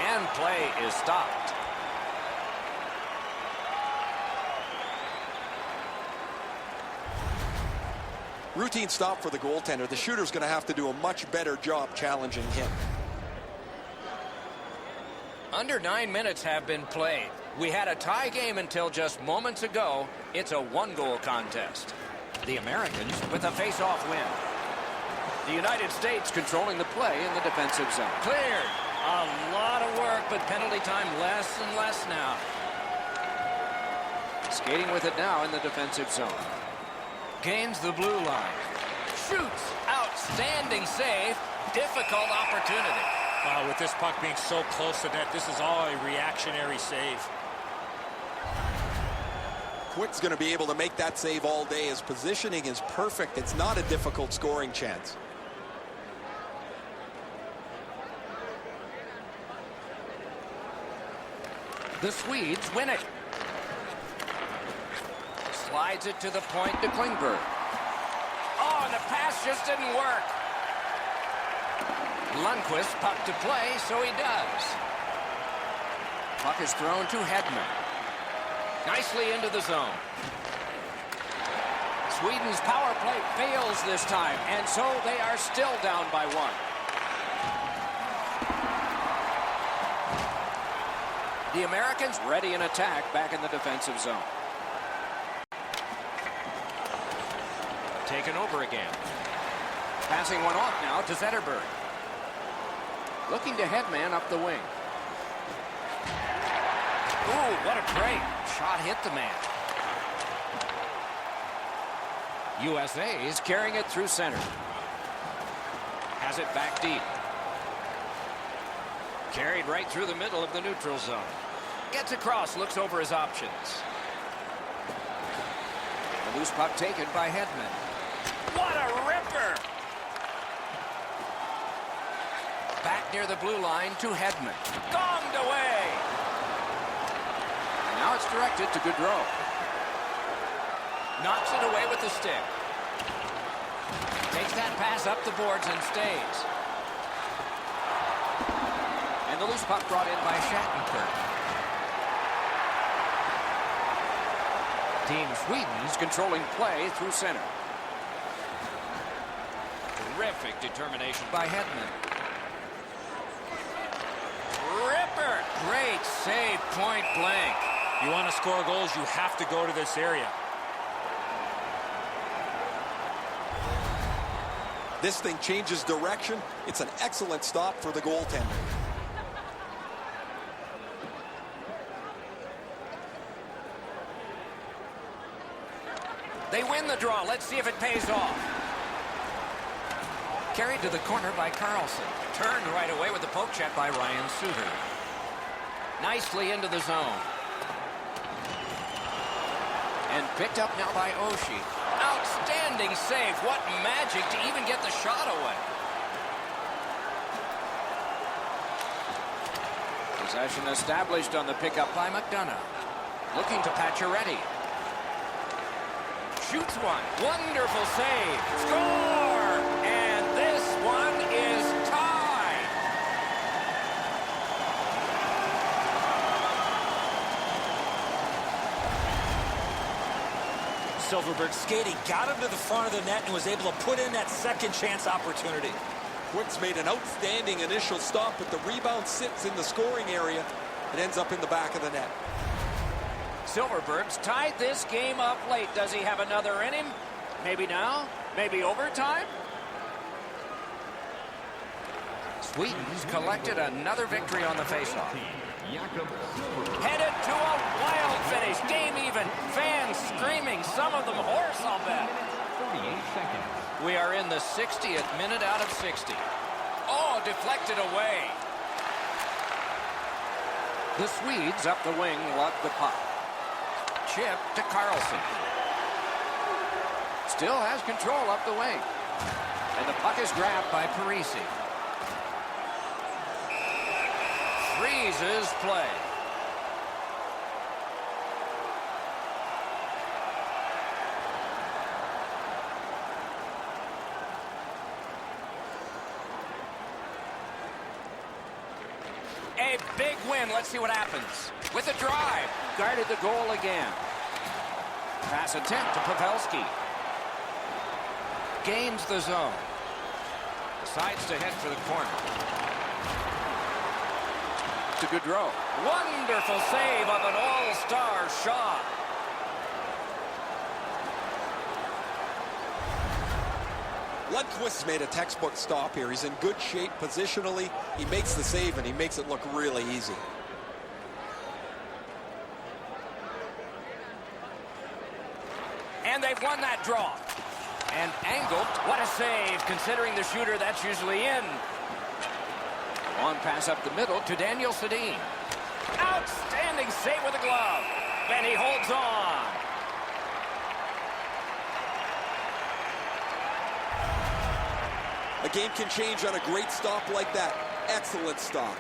and play is stopped. Routine stop for the goaltender. The shooter's going to have to do a much better job challenging him. Under 9 minutes have been played. We had a tie game until just moments ago. It's a one-goal contest. The Americans with a face-off win. The United States controlling the play in the defensive zone. Cleared. A lot of work, but penalty time less and less now. Skating with it now in the defensive zone. Gains the blue line. Shoots. Outstanding save. Difficult opportunity. With this puck being so close to net, this is all a reactionary save. Quick's going to be able to make that save all day. His positioning is perfect. It's not a difficult scoring chance. The Swedes win it. Slides it to the point to Klingberg. Oh, and the pass just didn't work. Lundqvist puck to play, so he does. Puck is thrown to Hedman. Nicely into the zone. Sweden's power play fails this time, and so they are still down by one. The Americans ready in attack back in the defensive zone. Taken over again. Passing one off now to Zetterberg. Looking to Hedman up the wing. Ooh, what a break. Shot hit the man. USA is carrying it through center. Has it back deep. Carried right through the middle of the neutral zone. Gets across, looks over his options. The loose puck taken by Hedman. What a ripper! Back near the blue line to Hedman. Gonged away! And now it's directed to Gaudreau. Knocks it away with the stick. Takes that pass up the boards and stays. And the loose puck brought in by Shattenkirk. Team Sweden's controlling play through center. Terrific determination by Hedman. Ripper! Great save, point blank. You want to score goals, you have to go to this area. This thing changes direction. It's an excellent stop for the goaltender. They win the draw. Let's see if it pays off. Carried to the corner by Carlson. Turned right away with the poke check by Ryan Suter. Nicely into the zone. And picked up now by Oshie. Outstanding save. What magic to even get the shot away. Possession established on the pickup by McDonough. Looking to Pacioretty. Shoots one. Wonderful save. Score! And this one is tied. Silfverberg skating, got him to the front of the net and was able to put in that second chance opportunity. Quick's made an outstanding initial stop, but the rebound sits in the scoring area. It ends up in the back of the net. Silfverberg's tied this game up late. Does he have another in him? Maybe now? Maybe overtime? Sweden's collected another victory on the faceoff. Headed to a wild finish. Game even. Fans screaming. Some of them hoarse, I'll bet. 48 seconds. We are in the 60th minute out of 60. Oh, deflected away. The Swedes up the wing lug the puck. Chip to Carlson. Still has control up the wing. And the puck is grabbed by Parisi. Freezes play. A big win. Let's see what happens. With a drive. Guarded the goal again. Pass attempt to Pavelski. Gains the zone. Decides to head for the corner. To Gaudreau. Wonderful save of an all-star shot. Lundqvist made a textbook stop here. He's in good shape positionally. He makes the save, and he makes it look really easy. And they've won that draw. And angled. What a save, considering the shooter that's usually in. On pass up the middle to Daniel Sedin. Outstanding save with a glove. And he holds on. A game can change on a great stop like that. Excellent stop.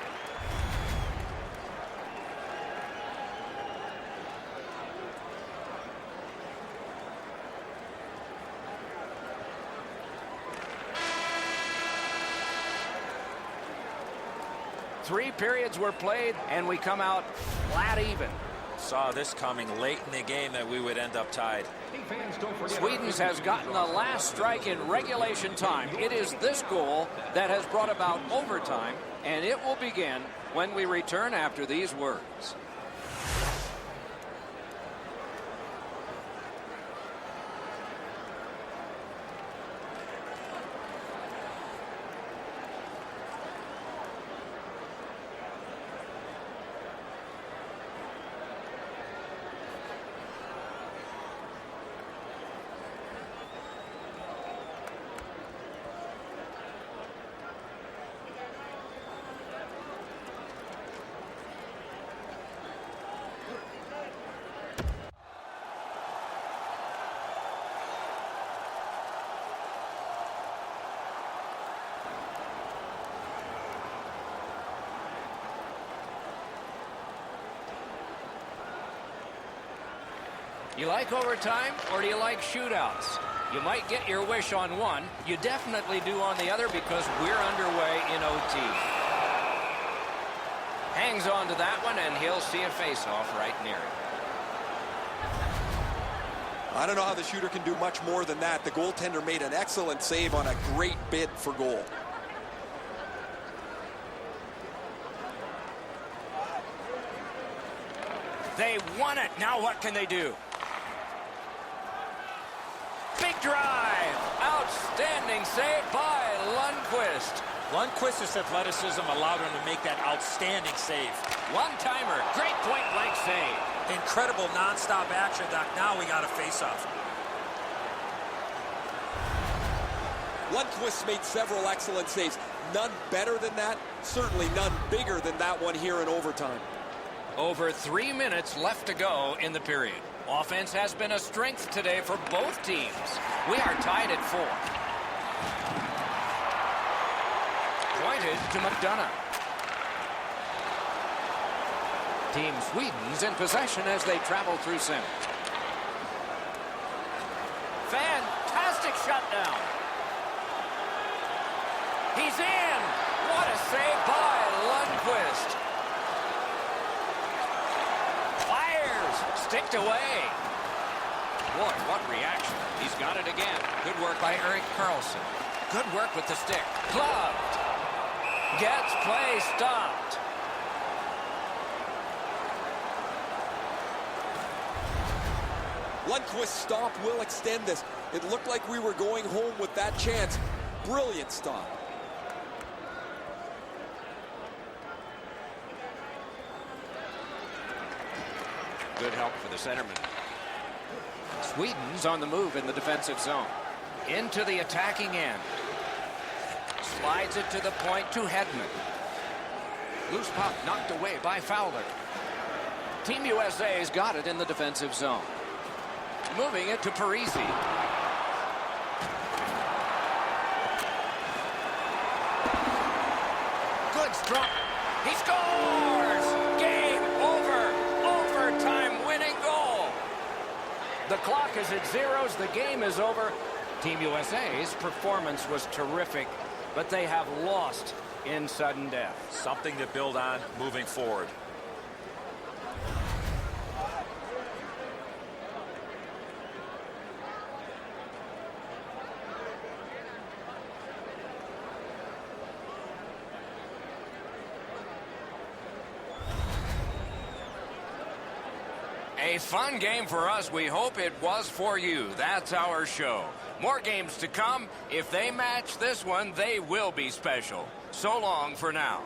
Three periods were played, and we come out flat even. Saw this coming late in the game that we would end up tied. Sweden's has gotten the last strike in regulation time. It is this goal that has brought about overtime, and it will begin when we return after these words. You like overtime, or do you like shootouts? You might get your wish on one. You definitely do on the other, because we're underway in OT. Hangs on to that one, and he'll see a face-off right near it. I don't know how the shooter can do much more than that. The goaltender made an excellent save on a great bid for goal. They won it. Now what can they do? Big drive. Outstanding save by Lundqvist. Lundqvist's athleticism allowed him to make that outstanding save. One-timer. Great point-blank save. Incredible non-stop action, Doc. Now we got a face-off. Lundqvist made several excellent saves. None better than that. Certainly none bigger than that one here in overtime. Over 3 minutes left to go in the period. Offense has been a strength today for both teams. We are tied at 4. Pointed to McDonough. Team Sweden's in possession as they travel through center. Fantastic shutdown. He's in. What a save by Lundqvist. Fires. Sticked away. Boy, what reaction. He's got it again. Good work by Erik Karlsson. Good work with the stick. Gloved. Gets play stopped. Lundqvist's stop will extend this. It looked like we were going home with that chance. Brilliant stop. Good help for the centerman. Sweden's on the move in the defensive zone. Into the attacking end. Slides it to the point to Hedman. Loose puck knocked away by Fowler. Team USA's got it in the defensive zone. Moving it to Parisi. Good strike. He scores! Game over. Overtime winning goal. The clock is at zeros. The game is over. Team USA's performance was terrific, but they have lost in sudden death. Something to build on moving forward. A fun game for us. We hope it was for you. That's our show. More games to come. If they match this one, they will be special. So long for now.